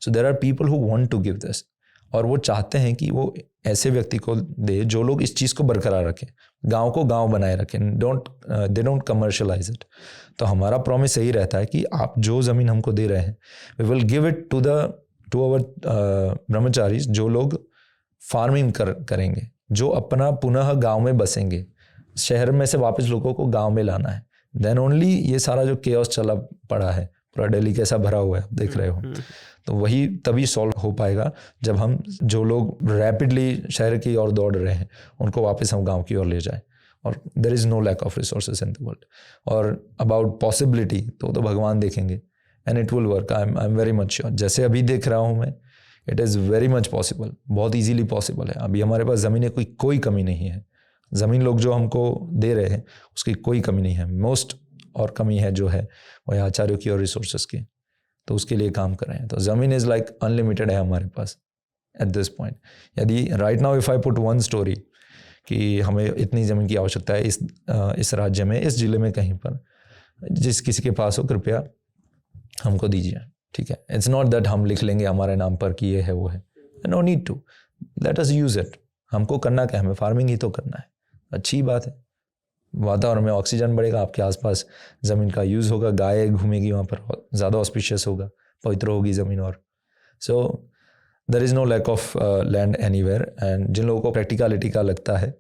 So there are people who want to give this, और वो चाहते हैं कि वो ऐसे व्यक्ति को दे जो लोग इस चीज़ को बरकरार रखें, गांव को गांव बनाए रखें, दे डोंट कमर्शलाइज इट। तो हमारा प्रॉमिस यही रहता है कि आप जो ज़मीन हमको दे रहे हैं, we will give it to our brahmacharis, जो लोग फार्मिंग करेंगे, जो अपना पुनः गांव में बसेंगे। शहर में से वापस लोगों को गांव में लाना है। देन ओनली ये सारा जो केओस चला पड़ा है, पूरा दिल्ली कैसा भरा हुआ है आप देख रहे हो, तो वही तभी सॉल्व हो पाएगा जब हम जो लोग रैपिडली शहर की ओर दौड़ रहे हैं उनको वापस हम गांव की ओर ले जाएं। और there is no lack of resources in the world. और अबाउट पॉसिबिलिटी तो भगवान देखेंगे, and it will work. I am very much sure. जैसे अभी देख रहा हूँ मैं, it is very much possible, बहुत ईजीली पॉसिबल है। अभी हमारे पास ज़मीन की कोई कमी नहीं है, ज़मीन लोग जो हमको दे रहे हैं उसकी कोई कमी नहीं है। मोस्ट और कमी है जो है वह आचार्यों की और रिसोर्सेज की, तो उसके लिए काम कर रहे हैं। तो ज़मीन इज़ लाइक अनलिमिटेड है हमारे पास एट दिस पॉइंट। यदि right now if I put one story कि हमें इतनी ज़मीन की आवश्यकता है इस राज्य में, इस ज़िले में कहीं पर, जिस किसी के पास हो कृपया हमको दीजिए, ठीक है। इट्स नॉट दैट हम लिख लेंगे हमारे नाम पर कि ये है वो है, no need to, let us use it. हमको करना क्या है, हमें फार्मिंग ही तो करना है। अच्छी बात है, वातावरण में ऑक्सीजन बढ़ेगा, आपके आसपास ज़मीन का यूज़ होगा, गाय घूमेगी वहाँ पर, ज़्यादा ऑस्पिशियस होगा, पवित्र होगी ज़मीन। और so there is no lack of land anywhere. And जिन लोगों को प्रैक्टिकलिटी का लगता है,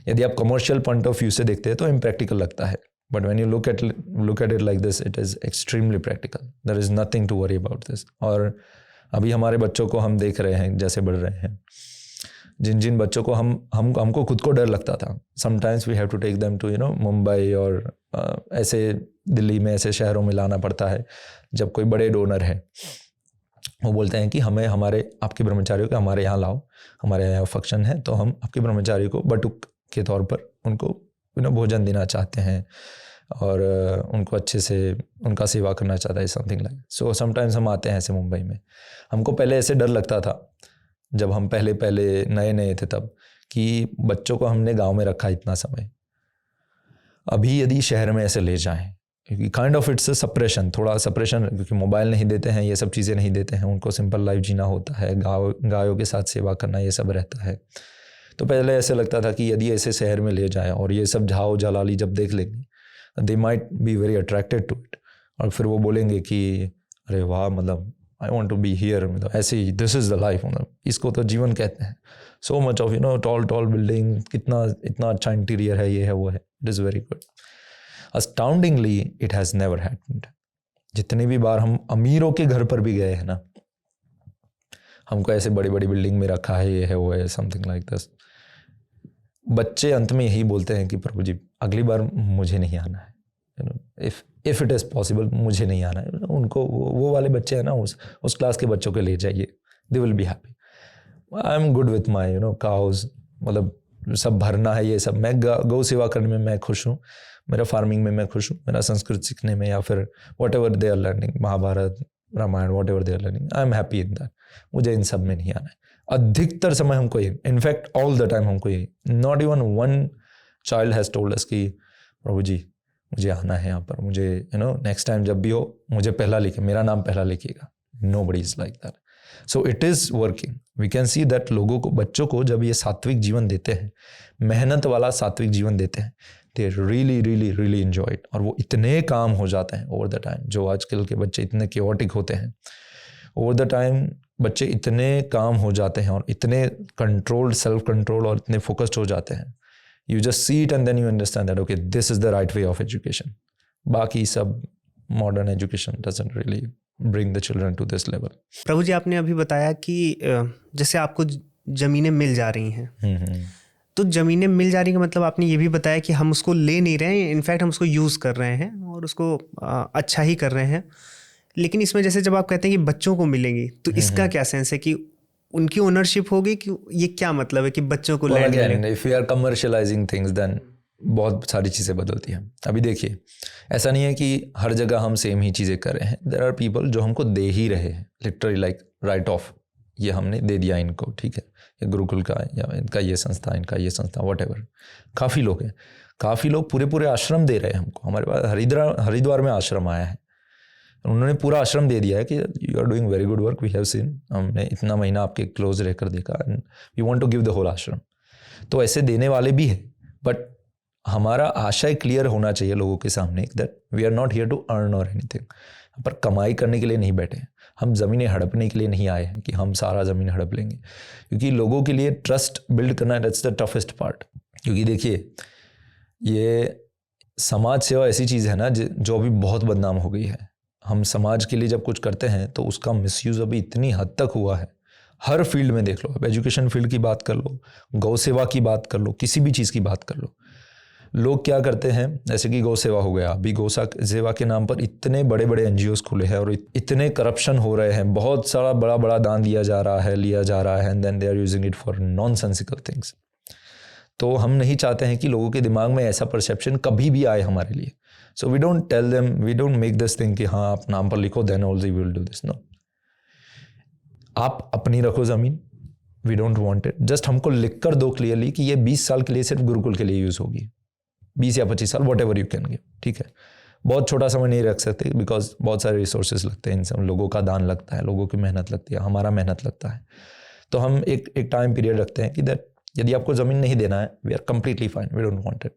यदि आप कमर्शियल पॉइंट ऑफ व्यू से देखते हैं तो इम्प्रैक्टिकल लगता है, but when you look at it like this, it is extremely practical. There is nothing to worry about this. और अभी हमारे बच्चों को हम देख रहे हैं जैसे बढ़ रहे हैं, जिन बच्चों को हमको खुद को डर लगता था, sometimes we have to take them to Mumbai और ऐसे दिल्ली में ऐसे शहरों में लाना पड़ता है। जब कोई बड़े डोनर है वो बोलते हैं कि हमें आपके ब्रह्मचारियों को हमारे यहाँ लाओ, हमारे यहाँ फंक्शन है, तो हम आपके ब्रह्मचारियों को बटुक के तौर पर उनको भोजन देना चाहते हैं और उनको अच्छे से उनका सेवा करना चाहता है, समथिंग लाइक। सो समटाइम्स हम आते हैं ऐसे मुंबई में। हमको पहले ऐसे डर लगता था जब हम पहले नए थे तब, कि बच्चों को हमने गांव में रखा इतना समय, अभी यदि शहर में ऐसे ले जाएं, क्योंकि काइंड ऑफ इट्स सप्रेशन, थोड़ा सप्रेशन, क्योंकि मोबाइल नहीं देते हैं, ये सब चीज़ें नहीं देते हैं, उनको सिंपल लाइफ जीना होता है, गायों के साथ सेवा करना, ये सब रहता है। तो पहले ऐसे लगता था कि यदि ऐसे शहर में ले जाएं और ये सब झाओ जलाली जब देख लेंगे, they might be very attracted to it, और फिर वो बोलेंगे कि अरे वाह, मतलब I want to be here, मतलब ऐसे ही, दिस इज़ द लाइफ, मतलब इसको तो जीवन कहते हैं। So much of tall building, इतना अच्छा इंटीरियर है, ये है वो है, it is very good. Astoundingly it has never happened. जितनी भी बार हम अमीरों के घर पर भी गए हैं ना, हमको ऐसे बड़ी बड़ी बिल्डिंग में रखा है, ये है वो है, समथिंग लाइक दिस, बच्चे अंत में यही बोलते हैं कि प्रभु जी अगली बार मुझे नहीं आना है, इफ़ इट इज़ पॉसिबल मुझे नहीं आना है। उनको वो वाले बच्चे हैं ना, उस क्लास के बच्चों के ले जाइए, they will be happy. I am good with my cows, मतलब सब भरना है, ये सब, मैं गौ सेवा करने में मैं खुश हूँ, मेरा फार्मिंग में मैं खुश हूँ, मेरा संस्कृत सीखने में, या फिर whatever they are learning, Mahabharata Ramayana, whatever they are learning, I am happy in that. मुझे इन सब में नहीं आना है। अधिकतर समय हमको ये, इनफैक्ट ऑल द टाइम हमको ये, not even one child has told us कि प्रभु जी मुझे आना है यहाँ पर, मुझे नेक्स्ट टाइम जब भी हो मुझे पहला लिखे, मेरा नाम पहला लिखिएगा। Nobody is like that. So it is working. We can see that लोगों को, बच्चों को जब ये सात्विक जीवन देते हैं, मेहनत वाला सात्विक जीवन देते हैं, they really really really enjoy it. और वो इतने काम हो जाते हैं ओवर द टाइम, जो आजकल के बच्चे इतने क्योटिक होते हैं, ओवर द टाइम बच्चे इतने काम हो जाते हैं और इतने कंट्रोल्ड, सेल्फ कंट्रोल और इतने फोकस्ड हो जाते हैं. You just see it and then you understand that okay this is the right way of education. बाकी सब modern education doesn't really bring the children to this level. प्रभु जी, आपने अभी बताया कि जैसे आपको ज़मीनें मिल जा रही हैं, तो ज़मीनें मिल जा रही हैं मतलब आपने ये भी बताया कि हम उसको ले नहीं रहे हैं, इनफैक्ट हम उसको यूज़ कर रहे हैं और उसको अच्छा ही कर रहे हैं. लेकिन इसमें जैसे जब आप कहते हैं कि बच्चों को मिलेंगी, तो इसका क्या सेंस है कि उनकी ओनरशिप होगी, कि ये क्या मतलब है कि बच्चों को लैंड मिले? If you are commercialising things then बहुत सारी चीज़ें बदलती हैं. अभी देखिए, ऐसा नहीं है कि हर जगह हम सेम ही चीज़ें कर रहे हैं. देयर आर पीपल जो हमको दे ही रहे हैं, लिटरली लाइक राइट ऑफ, ये हमने दे दिया इनको, ठीक है, ये गुरुकुल का या इनका ये संस्था, इनका ये संस्था, व्हाटएवर. काफ़ी लोग हैं, काफ़ी लोग पूरे पूरे आश्रम दे रहे हैं हमको. हमारे पास हरिद्वार में आश्रम आया है, उन्होंने पूरा आश्रम दे दिया है कि you are doing very good work, we have seen, हमने इतना महीना आपके क्लोज रहकर देखा and we want to give the whole ashram. तो ऐसे देने वाले भी हैं, बट हमारा आशय क्लियर होना चाहिए लोगों के सामने that we are not here to earn और एनीथिंग. पर कमाई करने के लिए नहीं बैठे हैं हम, ज़मीनें हड़पने के लिए नहीं आए हैं कि हम सारा ज़मीन हड़प लेंगे. क्योंकि लोगों के लिए ट्रस्ट बिल्ड करना, दैट्स द टफेस्ट पार्ट. क्योंकि देखिए, ये समाज सेवा ऐसी चीज़ है ना जो अभी बहुत बदनाम हो गई है. हम समाज के लिए जब कुछ करते हैं तो उसका मिसयूज़ अभी इतनी हद तक हुआ है. हर फील्ड में देख लो, अब एजुकेशन फील्ड की बात कर लो, गौ सेवा की बात कर लो, किसी भी चीज़ की बात कर लो. लोग क्या करते हैं, जैसे कि गौ सेवा हो गया, अभी गौ सेवा के नाम पर इतने बड़े बड़े NGOs खुले हैं और इतने करप्शन हो रहे हैं, बहुत सारा बड़ा बड़ा दान दिया जा रहा है, लिया जा रहा है, and then they are using it for nonsensical things. तो हम नहीं चाहते हैं कि लोगों के दिमाग में ऐसा परसेप्शन कभी भी आए हमारे लिए. So we don't tell them, we don't make this thing कि हाँ आप नाम पर लिखो then also we will do this. No, आप अपनी रखो ज़मीन, we don't want it. Just हमको लिख कर दो क्लियरली कि ये 20 साल के लिए सिर्फ गुरुकुल के लिए यूज़ होगी, 20 या 25 साल, what ever you can give, ठीक है. बहुत छोटा समय नहीं रख सकते बिकॉज बहुत सारे रिसोर्सेज लगते हैं, इन सब लोगों का दान लगता है, लोगों की मेहनत लगती है, हमारा मेहनत लगता है. तो हम एक टाइम पीरियड रखते हैं कि दैट यदि आपको ज़मीन नहीं देना है, we are completely fine, we don't want it.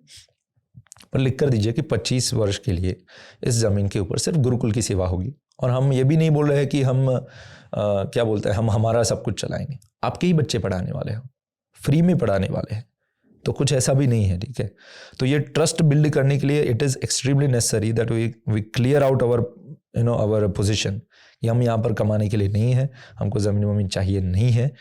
पर लिख कर दीजिए कि 25 वर्ष के लिए इस ज़मीन के ऊपर सिर्फ गुरुकुल की सेवा होगी. और हम ये भी नहीं बोल रहे हैं कि हम क्या बोलते हैं, हम हमारा सब कुछ चलाएंगे. आपके ही बच्चे पढ़ाने वाले हैं, फ्री में पढ़ाने वाले हैं, तो कुछ ऐसा भी नहीं है, ठीक है. तो ये ट्रस्ट बिल्ड करने के लिए it is extremely necessary that we clear out our position कि हम यहाँ पर कमाने के लिए नहीं है, हमको ज़मीन चाहिए नहीं है.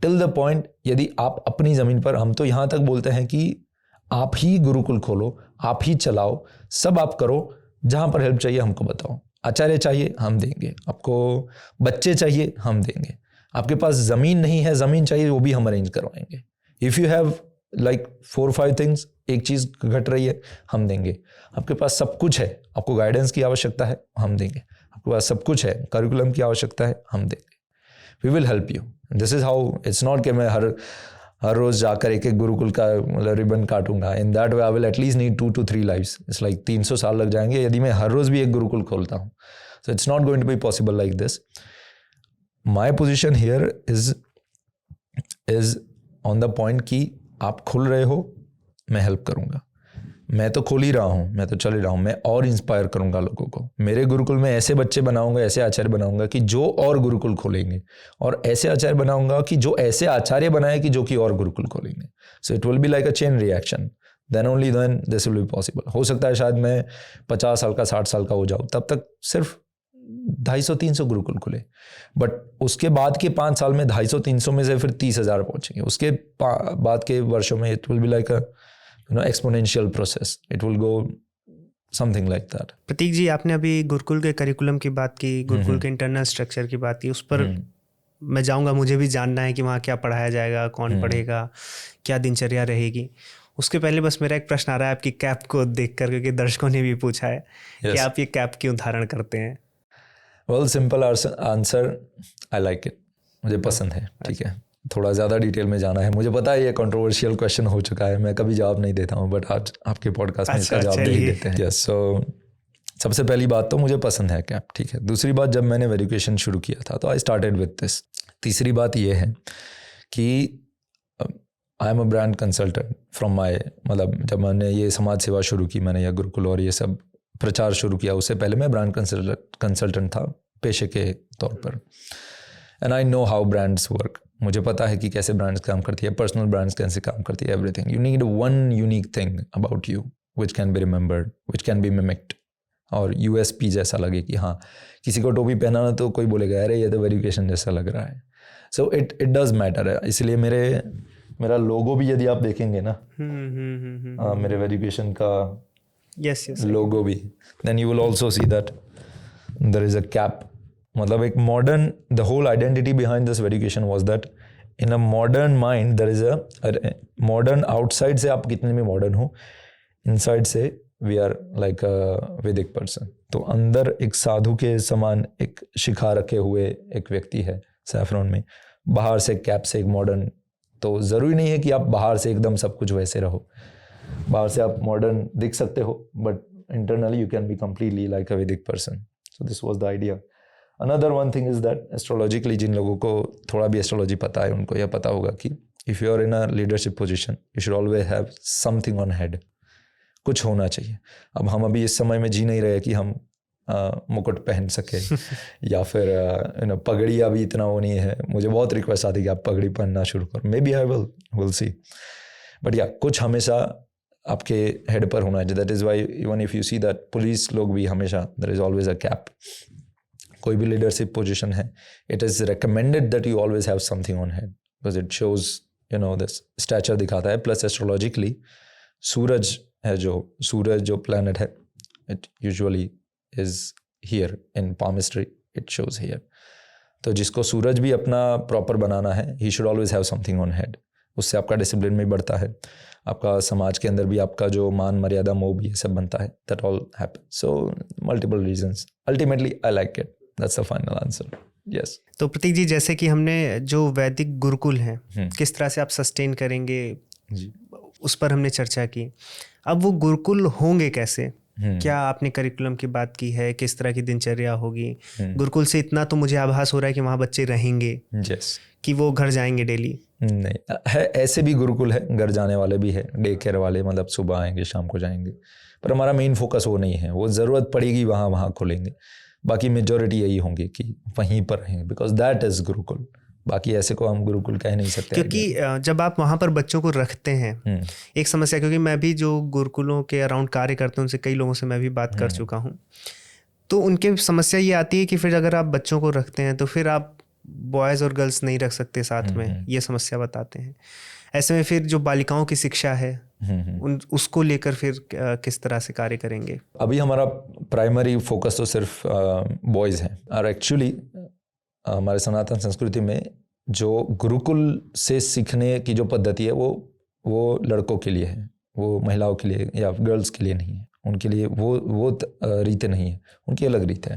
टिल द पॉइंट यदि आप अपनी ज़मीन पर, हम तो यहाँ तक बोलते हैं कि आप ही गुरुकुल खोलो, आप ही चलाओ, सब आप करो. जहाँ पर हेल्प चाहिए हमको बताओ, आचार्य चाहिए हम देंगे, आपको बच्चे चाहिए हम देंगे, आपके पास ज़मीन नहीं है, ज़मीन चाहिए वो भी हम अरेंज करवाएंगे. If you have like 4-5 things, एक चीज़ घट रही है हम देंगे. आपके पास सब कुछ है, आपको गाइडेंस की आवश्यकता है हम देंगे. आपके पास सब कुछ है, करिकुलम की आवश्यकता है हम देंगे. We will help you. This is how. It's not कि मैं हर रोज़ जाकर एक गुरुकुल का मतलब रिबन काटूंगा. In that way I will at least need 2 to 3 lives. It's like 300 साल लग जाएंगे यदि मैं हर रोज़ भी एक गुरुकुल खोलता हूँ. So it's not going to be possible like this. My position here is on the point कि आप खुल रहे हो, मैं हेल्प करूंगा. मैं तो खोल ही रहा हूँ, मैं तो चल ही रहा हूँ, मैं और इंस्पायर करूंगा लोगों को. मेरे गुरुकुल में ऐसे बच्चे बनाऊंगा, ऐसे आचार्य बनाऊंगा कि जो और गुरुकुल खोलेंगे, और ऐसे आचार्य बनाऊंगा कि जो ऐसे आचार्य बनाए कि जो कि और गुरुकुल खोलेंगे. So it will be like a chain reaction. Then only then this will be possible. हो सकता है शायद मैं 50 साल का 60 साल का हो जाऊँ, तब तक सिर्फ 250-300 गुरुकुल खुले. बट उसके बाद के 5 साल में 250-300 में से फिर 30,000 पहुंचेंगे. उसके बाद के वर्षों में it will be like a exponential process. It will go something like that. प्रतीक जी, आपने अभी गुरुकुल के करिकुलम की बात की, गुरुकुल के इंटरनल स्ट्रक्चर की बात की. उस पर मैं जाऊंगा, मुझे भी जानना है कि वहाँ क्या पढ़ाया जाएगा, कौन पढ़ेगा, क्या दिनचर्या रहेगी. उसके पहले बस मेरा एक प्रश्न आ रहा है आपकी कैप को देख कर, क्योंकि दर्शकों ने भी पूछा है कि आप ये कैप क्यों धारण करते हैं. Well, simple answer, I like it. मुझे पसंद है, ठीक है. थोड़ा ज़्यादा डिटेल में जाना है, मुझे पता है ये कंट्रोवर्शियल क्वेश्चन हो चुका है, मैं कभी जवाब नहीं देता हूँ, बट आज आपके पॉडकास्ट में इसका जवाब दे ही देते हैं. यस. सो सबसे पहली बात तो मुझे पसंद है कैप, ठीक है. दूसरी बात, जब मैंने वेरिफिकेशन शुरू किया था तो आई स्टार्टेड विद दिस. तीसरी बात ये है कि I am a brand consultant from my, मतलब जब मैंने ये समाज सेवा शुरू की, मैंने ये गुरुकुल और ये सब प्रचार शुरू किया, उससे पहले मैं ब्रांड कंसल्टेंट था पेशे के तौर पर. And I know how brands work. मुझे पता है कि कैसे ब्रांड्स काम करती है, पर्सनल ब्रांड्स कैसे काम करती है, everything. You need one unique thing about you which can be remembered, which can be mimicked, और USP जैसा लगे कि हाँ किसी को टोपी पहनाना तो कोई बोलेगा अरे ये तो वेरिफिकेशन जैसा लग रहा है. सो इट डज मैटर है. इसलिए मेरा लोगो भी यदि आप देखेंगे ना, मेरे वेरिफिकेशन का लोगो भी, then you will also see that there is a cap. मतलब एक modern, the whole identity behind this verification was that in a modern mind there is a modern. Outside से आप कितने भी मॉडर्न हो, inside से we are like a Vedic person. तो अंदर एक साधु के समान एक शिखा रखे हुए एक व्यक्ति है सैफरॉन में, बाहर से कैप से एक मॉडर्न. तो ज़रूरी नहीं है कि आप बाहर से एकदम सब कुछ वैसे रहो. बाहर से आप मॉडर्न दिख सकते हो, but internally you can be completely like a Vedic person. So this was the idea. Another one thing is that astrologically जिन लोगों को थोड़ा भी एस्ट्रोलॉजी पता है, उनको यह पता होगा कि if you are in a leadership position you should always have something on head. कुछ होना चाहिए. अब हम अभी इस समय में जी नहीं रहे कि हम मुकुट पहन सके या फिर पगड़ी अभी इतना वो नहीं है. मुझे बहुत रिक्वेस्ट आती है कि आप पगड़ी पहनना शुरू करो. Maybe I will see, but या कुछ हमेशा आपके हेड पर होना चाहिए. That is why even if you see that police लोग भी हमेशा there is always a cap. कोई भी लीडरशिप पोजिशन है, it is recommended that you always have something on head because it shows this stature दिखाता है. Plus astrologically सूरज है, जो प्लैनेट है, it usually is here in palmistry, it shows here. तो जिसको सूरज भी अपना प्रॉपर बनाना है, he should always have something on head. उससे आपका डिसिप्लिन भी बढ़ता है, आपका समाज के अंदर भी आपका जो मान मर्यादा मोह भी ये सब बनता है. that all happens. So multiple reasons. Ultimately I like it. That's the final answer. Yes. तो प्रतीक जी, जैसे कि हमने जो वैदिक गुरुकुल हैं किस तरह से आप सस्टेन करेंगे जी, उस पर हमने चर्चा की. अब वो गुरुकुल होंगे कैसे? क्या आपने करिकुलम की बात की है? किस तरह की दिनचर्या होगी? गुरुकुल से इतना तो मुझे आभास हो रहा है कि वहाँ बच्चे रहेंगे, yes. कि वो घर जाएंगे डेली? नहीं है, ऐसे भी गुरुकुल है, घर जाने वाले भी है, डे केयर वाले, मतलब सुबह आएंगे शाम को जाएंगे. पर हमारा मेन फोकस वो नहीं है. वो ज़रूरत पड़ेगी वहाँ खोलेंगे. बाकी मेजॉरिटी यही होंगे कि वहीं पर रहेंगे बिकॉज दैट इज़ गुरुकुल. बाकी ऐसे को हम गुरुकुल कह नहीं सकते. क्योंकि जब आप वहाँ पर बच्चों को रखते हैं, एक समस्या, क्योंकि मैं भी जो गुरुकुलों के अराउंड कार्य करता हूँ, उनसे कई लोगों से मैं भी बात कर चुका हूँ, तो उनके समस्या ये आती है कि फिर अगर आप बच्चों को रखते हैं तो फिर आप बॉयज़ और गर्ल्स नहीं रख सकते साथ में. ये समस्या बताते हैं. ऐसे में फिर जो बालिकाओं की शिक्षा है उसको लेकर फिर किस तरह से कार्य करेंगे? अभी हमारा प्राइमरी फोकस तो सिर्फ बॉयज़ हैं. और एक्चुअली हमारे सनातन संस्कृति में जो गुरुकुल से सीखने की जो पद्धति है वो लड़कों के लिए है, वो महिलाओं के लिए या गर्ल्स के लिए नहीं है. उनके लिए वो रीतें नहीं है, उनकी अलग रीत है.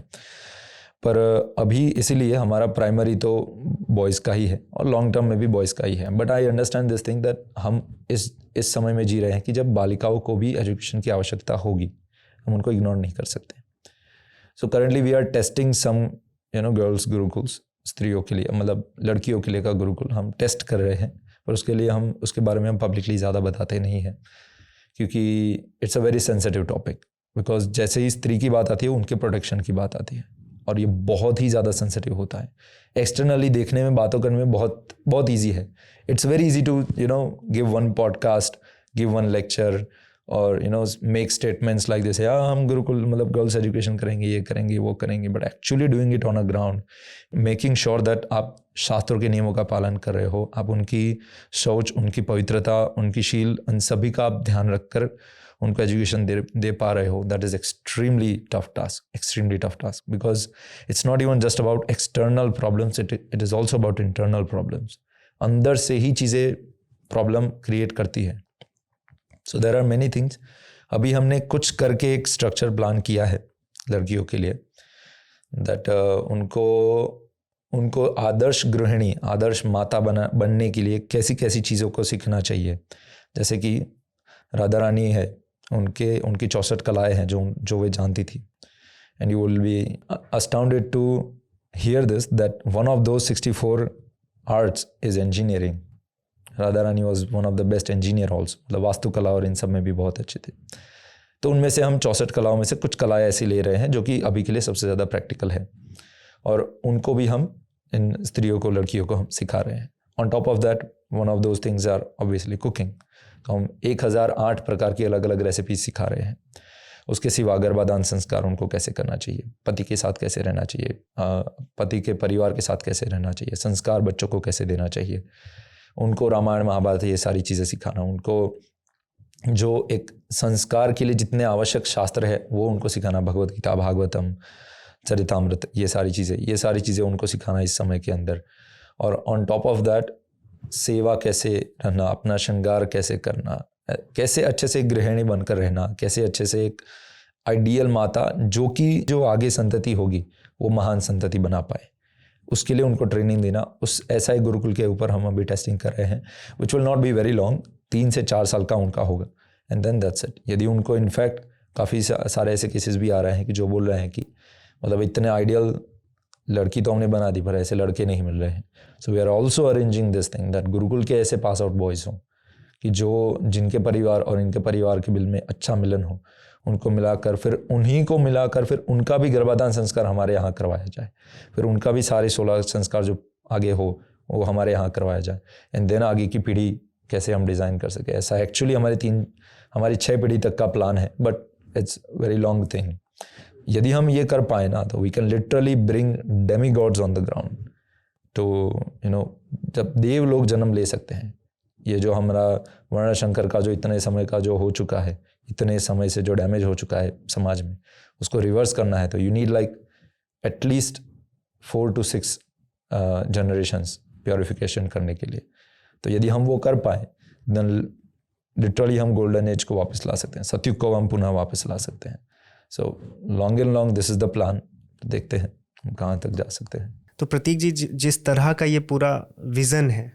पर अभी इसीलिए हमारा प्राइमरी तो बॉयज़ का ही है और लॉन्ग टर्म में भी बॉयज़ का ही है. But I understand this thing that हम इस समय में जी रहे हैं कि जब बालिकाओं को भी एजुकेशन की आवश्यकता होगी, हम उनको इग्नोर नहीं कर सकते. So currently we are testing some girls gurukuls, स्त्रियों के लिए, मतलब लड़कियों के लिए का गुरुकुल हम टेस्ट कर रहे हैं. पर उसके बारे में हम पब्लिकली ज़्यादा बताते नहीं हैं क्योंकि it's a very sensitive topic. Because जैसे ही स्त्री की बात आती है उनके प्रोटेक्शन की बात आती है और ये बहुत ही ज़्यादा सेंसिटिव होता है. एक्सटर्नली देखने में, बातों करने में बहुत ईजी है. It's very easy to give one podcast, give one lecture और मेक स्टेटमेंट्स लाइक दिस, या हम गुरुकुल मतलब गर्ल्स एजुकेशन करेंगे, ये करेंगे, वो करेंगे. But actually doing it on a ground, making sure that आप शास्त्रों के नियमों का पालन कर रहे हो, आप उनकी सोच, उनकी पवित्रता, उनकी शील, उन सभी का आप ध्यान रखकर उनको एजुकेशन दे पा रहे हो. That is extremely tough task because it's not even just about external problems, it is also about internal problems. अंदर से ही चीज़ें प्रॉब्लम क्रिएट करती है. So there are many things. अभी हमने कुछ करके एक स्ट्रक्चर प्लान किया है लड़कियों के लिए, दैट उनको आदर्श गृहिणी, आदर्श माता बनने के लिए कैसी कैसी चीज़ों को सीखना चाहिए. जैसे कि राधा रानी है, उनकी 64 कलाएँ हैं जो वे जानती थी. And you will be astounded to hear this that one of those 64 arts is engineering. Radha Rani was one of the best engineer also, मतलब वास्तुकला और इन सब में भी बहुत अच्छे थे. तो उनमें से हम 64 कलाओं में से कुछ कलाएँ ऐसी ले रहे हैं जो कि अभी के लिए सबसे ज़्यादा प्रैक्टिकल है और उनको भी हम इन स्त्रियों को, लड़कियों को हम सिखा रहे हैं। On top of that one of those things are obviously cooking. तो हम 1008 प्रकार की अलग अलग रेसिपीज सिखा रहे हैं। उसके सिवा गर्भाधान संस्कार उनको कैसे करना चाहिए, पति के साथ कैसे रहना चाहिए, पति के परिवार के साथ कैसे रहना चाहिए, संस्कार बच्चों को कैसे देना चाहिए, उनको रामायण महाभारत ये सारी चीज़ें सिखाना, उनको जो एक संस्कार के लिए जितने आवश्यक शास्त्र है वो उनको सिखाना, भगवत गीता, भागवतम, चरितामृत, ये सारी चीज़ें उनको सिखाना इस समय के अंदर। और ऑन टॉप ऑफ दैट सेवा कैसे रहना, अपना श्रृंगार कैसे करना, कैसे अच्छे से एक गृहिणी बनकर रहना, कैसे अच्छे से एक आइडियल माता जो आगे संतति होगी वो महान संतति बना पाए, उसके लिए उनको ट्रेनिंग देना। उस ऐसा एक गुरुकुल के ऊपर हम अभी टेस्टिंग कर रहे हैं, which will not be very long, 3 से 4 साल का उनका होगा, एंड देन दैट्स इट। यदि उनको इनफैक्ट काफ़ी सारे ऐसे केसेस भी आ रहे हैं कि जो बोल रहे हैं कि मतलब इतने आइडियल लड़की तो हमने बना दी पर ऐसे लड़के नहीं मिल रहे हैं। So we are also arranging this thing that gurukul के ऐसे पास आउट बॉयज़ हों कि जिनके परिवार और इनके परिवार के बिल में अच्छा मिलन हो, उनको मिलाकर फिर उनका भी गर्भाधान संस्कार हमारे यहाँ करवाया जाए, फिर उनका भी सारे 16 संस्कार जो आगे हो वो हमारे यहाँ करवाया जाए, एंड देन आगे की पीढ़ी कैसे हम डिज़ाइन कर सके। ऐसा एक्चुअली हमारी 6 पीढ़ी तक का प्लान है, but it's very long thing. यदि हम ये कर पाए ना तो we can literally bring demigods on the ground. तो जब देव लोग जन्म ले सकते हैं, ये जो हमारा वर्णशंकर का जो इतने समय का जो हो चुका है, इतने समय से जो डैमेज हो चुका है समाज में, उसको रिवर्स करना है तो you need like at least 4 to 6 generations purification करने के लिए। तो यदि हम वो कर पाए देन लिटरली हम गोल्डन एज को वापस ला सकते हैं, सतयुग को हम पुनः वापस ला सकते हैं। So long and long this is the plan. देखते हैं हम कहाँ तक जा सकते हैं। तो प्रतीक जी, जिस तरह का ये पूरा विज़न है,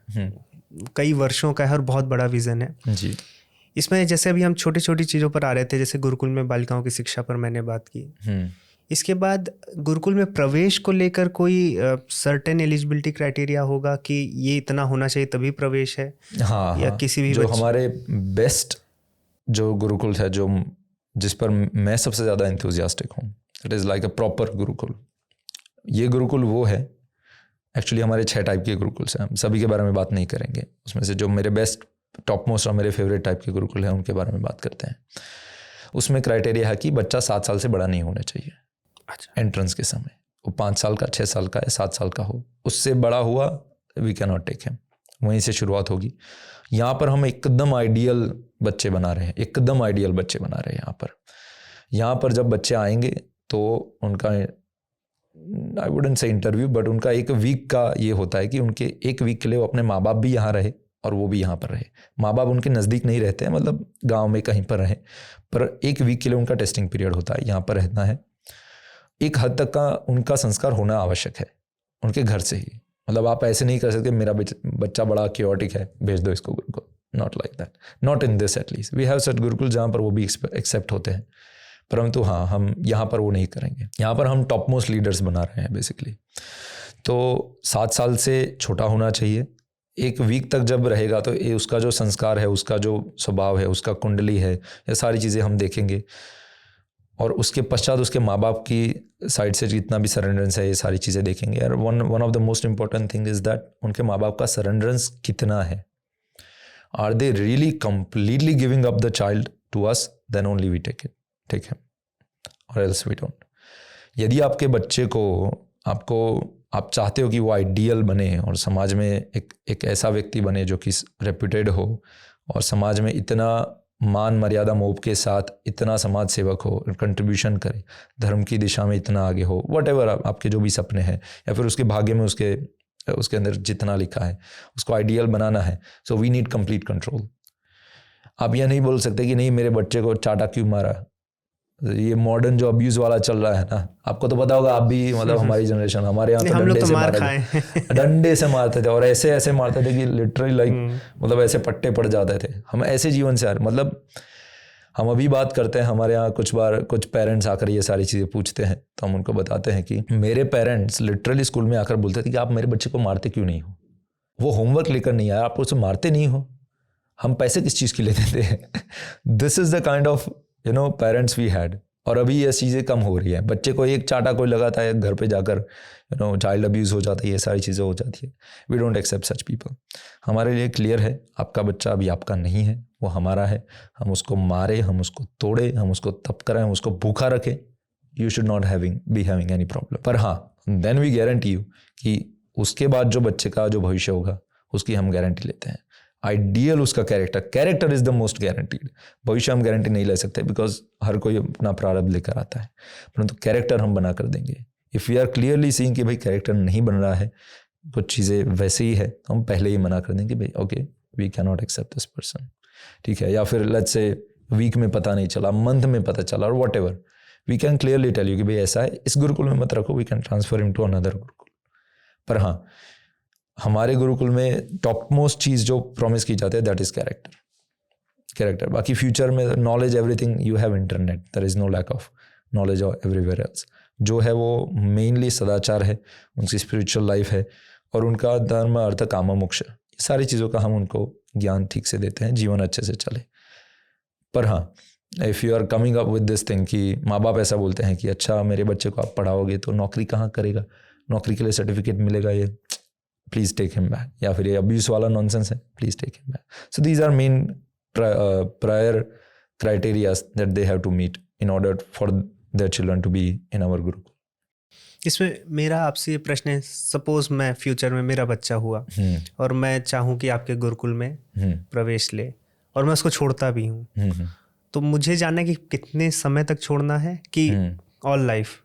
कई वर्षों का है और बहुत बड़ा विज़न है जी। इसमें जैसे अभी हम छोटी छोटी चीज़ों पर आ रहे थे, जैसे गुरुकुल में बालिकाओं की शिक्षा पर मैंने बात की, इसके बाद गुरुकुल में प्रवेश को लेकर कोई सर्टेन एलिजिबिलिटी क्राइटेरिया होगा कि ये इतना होना चाहिए तभी प्रवेश है? या किसी भी जो हमारे बेस्ट जो गुरुकुल है, जिस पर मैं सबसे ज़्यादा एंथुजियास्टिक हूँ, it is like a proper Gurukul. ये गुरुकुल वो है, एक्चुअली हमारे 6 टाइप के गुरुकुल हैं, हम सभी के बारे में बात नहीं करेंगे, उसमें से जो मेरे बेस्ट टॉप मोस्ट और मेरे फेवरेट टाइप के गुरुकुल हैं उनके बारे में बात करते हैं। उसमें क्राइटेरिया है कि बच्चा 7 साल से बड़ा नहीं होना चाहिए। अच्छा। एंट्रेंस के समय वो 5 साल का, 6 साल का या 7 साल का हो, उससे बड़ा हुआ we can not take him. वहीं से शुरुआत होगी। यहाँ पर हम एकदम आइडियल बच्चे बना रहे हैं, एकदम आइडियल बच्चे बना रहे हैं। यहाँ पर जब बच्चे आएंगे तो उनका I wouldn't say interview, but उनका 1 वीक का ये होता है कि उनके 1 वीक के लिए वो अपने माँ बाप भी यहाँ रहे और वो भी यहाँ पर रहे। माँ बाप उनके नज़दीक नहीं रहते हैं, मतलब गांव में कहीं पर रहे, पर 1 वीक के लिए उनका टेस्टिंग पीरियड होता है, यहाँ पर रहना है। एक हद तक का उनका संस्कार होना आवश्यक है उनके घर से ही। मतलब आप ऐसे नहीं कर सकते मेरा बच्चा बड़ा क्योटिक है, भेज दो इसको gurukul, not like that, not in this at least. We have set gurukul जहाँ पर वो भी एक्सेप्ट होते हैं, परंतु हाँ, हम यहाँ पर वो नहीं करेंगे। यहाँ पर हम टॉप मोस्ट लीडर्स बना रहे हैं बेसिकली। तो 7 साल से छोटा होना चाहिए। 1 वीक तक जब रहेगा तो ये उसका जो संस्कार है, उसका जो स्वभाव है, उसका कुंडली है, ये सारी चीज़ें हम देखेंगे। और उसके पश्चात उसके माँ बाप की साइड से जितना भी सरेंडरेंस है, ये सारी चीज़ें देखेंगे। और one of the most important thing is that उनके माँ बाप का सरेंडरेंस कितना है। Are they really completely giving up the child to us, then only we take it, ठीक है, और एल्स वी डोंट। यदि आपके बच्चे को आप चाहते हो कि वो आइडियल बने और समाज में एक ऐसा व्यक्ति बने जो कि रेप्यूटेड हो और समाज में इतना मान मर्यादा मोह के साथ इतना समाज सेवक हो, कंट्रीब्यूशन करे, धर्म की दिशा में इतना आगे हो, व्हाटएवर आपके जो भी सपने हैं या फिर उसके भाग्य में उसके अंदर जितना लिखा है उसको आइडियल बनाना है। So we need complete control. आप यह नहीं बोल सकते कि नहीं मेरे बच्चे को चाटा क्यों मारा। ये मॉडर्न जो अब्यूज वाला चल रहा है ना, आपको तो पता होगा, आप भी, मतलब हमारी जनरेशन, हमारे यहाँ तो डंडे से मारते थे, डंडे से मारते थे और ऐसे मारते थे कि लिटरली लाइक मतलब ऐसे पट्टे पड़ जाते थे। हम ऐसे जीवन से मतलब हम अभी बात करते हैं, हमारे यहाँ कुछ पेरेंट्स आकर ये सारी चीज़ें पूछते हैं तो हम उनको बताते हैं कि मेरे पेरेंट्स लिटरली स्कूल में आकर बोलते थे कि आप मेरे बच्चे को मारते क्यों नहीं हो, वो होमवर्क लेकर नहीं आया, आप उसे मारते नहीं हो, हम पैसे किस चीज़ के लिए देते हैं। This is the kind of parents we had. और अभी ये चीज़ें कम हो रही है। बच्चे को एक चाटा कोई लगाता है, घर पे जाकर चाइल्ड अब्यूज़ हो जाता है, ये सारी चीज़ें हो जाती है। We don't accept such people. हमारे लिए क्लियर है, आपका बच्चा अभी आपका नहीं है, वो हमारा है। हम उसको मारे, हम उसको तोड़े, हम उसको तप कराएं, हम उसको भूखा रखें, you should not be having any problem. पर हाँ, देन वी गारंटी यू कि उसके बाद जो बच्चे का जो भविष्य होगा उसकी हम गारंटी लेते हैं। आइडियल उसका character is the most guaranteed. भविष्य हम गारंटी नहीं ले सकते बिकॉज हर कोई अपना प्रारब्ध लेकर आता है, परंतु कैरेक्टर हम बना कर देंगे। If we are clearly seeing कि भाई कैरेक्टर नहीं बन रहा है, कुछ चीज़ें वैसे ही है, तो हम पहले ही मना कर देंगे भाई okay we can not accept this person, ठीक है। या फिर लेट्स से वीक में पता नहीं चला, मंथ में पता चला, और whatever, we can clearly tell you कि भाई ऐसा है, इस गुरुकुल में मत रखो, we can transfer him to another gurukul. पर हाँ, हमारे गुरुकुल में टॉप मोस्ट चीज़ जो प्रॉमिस की जाती है दैट इज़ कैरेक्टर। बाकी फ्यूचर में knowledge, everything, you have internet, there is no lack of knowledge और एवरीवेयर एल्स। जो है वो मेनली सदाचार है, उनकी स्पिरिचुअल लाइफ है, और उनका धर्म, अर्थ, काम, मोक्ष, ये सारी चीज़ों का हम उनको ज्ञान ठीक से देते हैं, जीवन अच्छे से चले। पर हाँ, if you are coming up with this thing कि माँ बाप ऐसा बोलते हैं कि अच्छा मेरे बच्चे को आप पढ़ाओगे तो नौकरी कहाँ करेगा, नौकरी के लिए सर्टिफिकेट मिलेगा, ये प्लीज़ टेक हिम बैक, या फिर ये अब्यूज वाला नॉनसेंस है, please take him back. So these are main prior criterias that they have to meet in order for their children to be in our gurukul. इसमें मेरा आपसे ये प्रश्न है, सपोज मैं फ्यूचर में मेरा बच्चा हुआ और मैं चाहूँ कि आपके गुरुकुल में प्रवेश ले, और मैं उसको छोड़ता भी हूँ, तो मुझे जानना है कि कितने समय तक छोड़ना है कि ऑल लाइफ?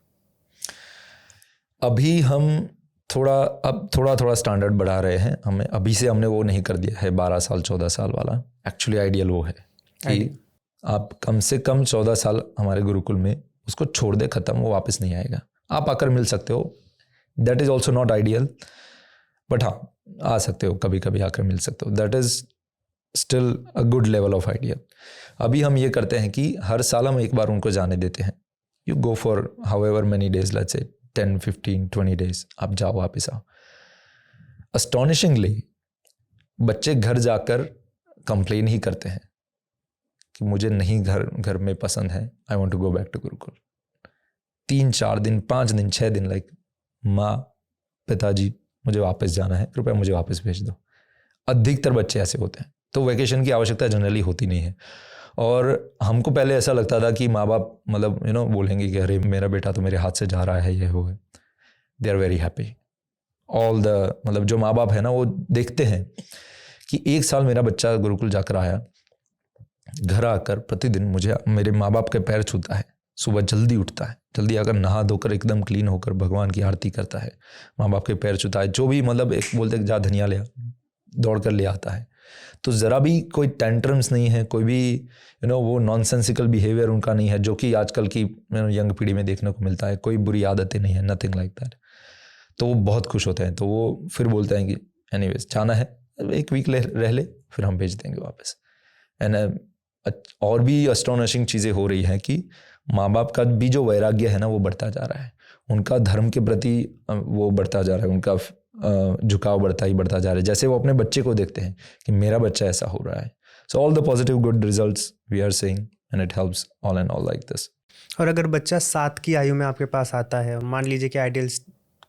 अभी हम थोड़ा स्टैंडर्ड बढ़ा रहे हैं। अभी से हमने वो नहीं कर दिया है 12 साल 14 साल वाला। एक्चुअली आइडियल वो है कि आप कम से कम 14 साल हमारे गुरुकुल में उसको छोड़ दे, ख़त्म, वो वापस नहीं आएगा। आप आकर मिल सकते हो, that is also not ideal, but हाँ आ सकते हो, कभी कभी आकर मिल सकते हो, that is still a good level of ideal. अभी हम ये करते हैं कि हर साल हम एक बार उनको जाने देते हैं। You go for however many days, let's say 10, 15, 20 days, आप जाओ वापस आओ। अस्टॉनिशिंगली बच्चे घर जाकर कंप्लेन ही करते हैं कि मुझे नहीं घर में पसंद है, I want to go back to gurukul. 3, 4 दिन, 5 दिन, 6 दिन, लाइक माँ, पिताजी मुझे वापस जाना है, कृपया मुझे वापस भेज दो। अधिकतर बच्चे ऐसे होते हैं। तो वेकेशन की आवश्यकता जनरली होती नहीं है। और हमको पहले ऐसा लगता था कि माँ बाप मतलब बोलेंगे कि अरे मेरा बेटा तो मेरे हाथ से जा रहा है, ये हो है। They are very happy all the, मतलब जो माँ बाप है ना, वो देखते हैं कि 1 साल मेरा बच्चा गुरुकुल जाकर आया, घर आकर प्रतिदिन मुझे मेरे माँ बाप के पैर छूता है, सुबह जल्दी उठता है, जल्दी आकर नहा धोकर एकदम क्लीन होकर भगवान की आरती करता है, माँ बाप के पैर छूता है, जो भी मतलब एक बोलते जा धनिया ले, दौड़ कर ले आता है। तो ज़रा भी कोई टेंट्रम्स नहीं है, कोई भी वो नॉनसेंसिकल बिहेवियर उनका नहीं है, जो कि आजकल की यंग पीढ़ी में देखने को मिलता है। कोई बुरी आदतें नहीं है, नथिंग लाइक दैट। तो वो बहुत खुश होते हैं। तो वो फिर बोलते हैं कि एनीवेज जाना है, 1 वीक रह ले, फिर हम भेज देंगे वापस। एंड और भी अस्टोनिशिंग चीज़ें हो रही हैं कि माँ बाप का भी जो वैराग्य है ना, वो बढ़ता जा रहा है, उनका धर्म के प्रति वो बढ़ता जा रहा है, उनका झुकाव बढ़ता जा रहा है। जैसे वो अपने बच्चे को देखते हैं कि मेरा बच्चा ऐसा हो रहा है। So all the positive good results we are seeing and it helps all and all like this. और अगर बच्चा 7 की आयु में आपके पास आता है, मान लीजिए कि आइडियल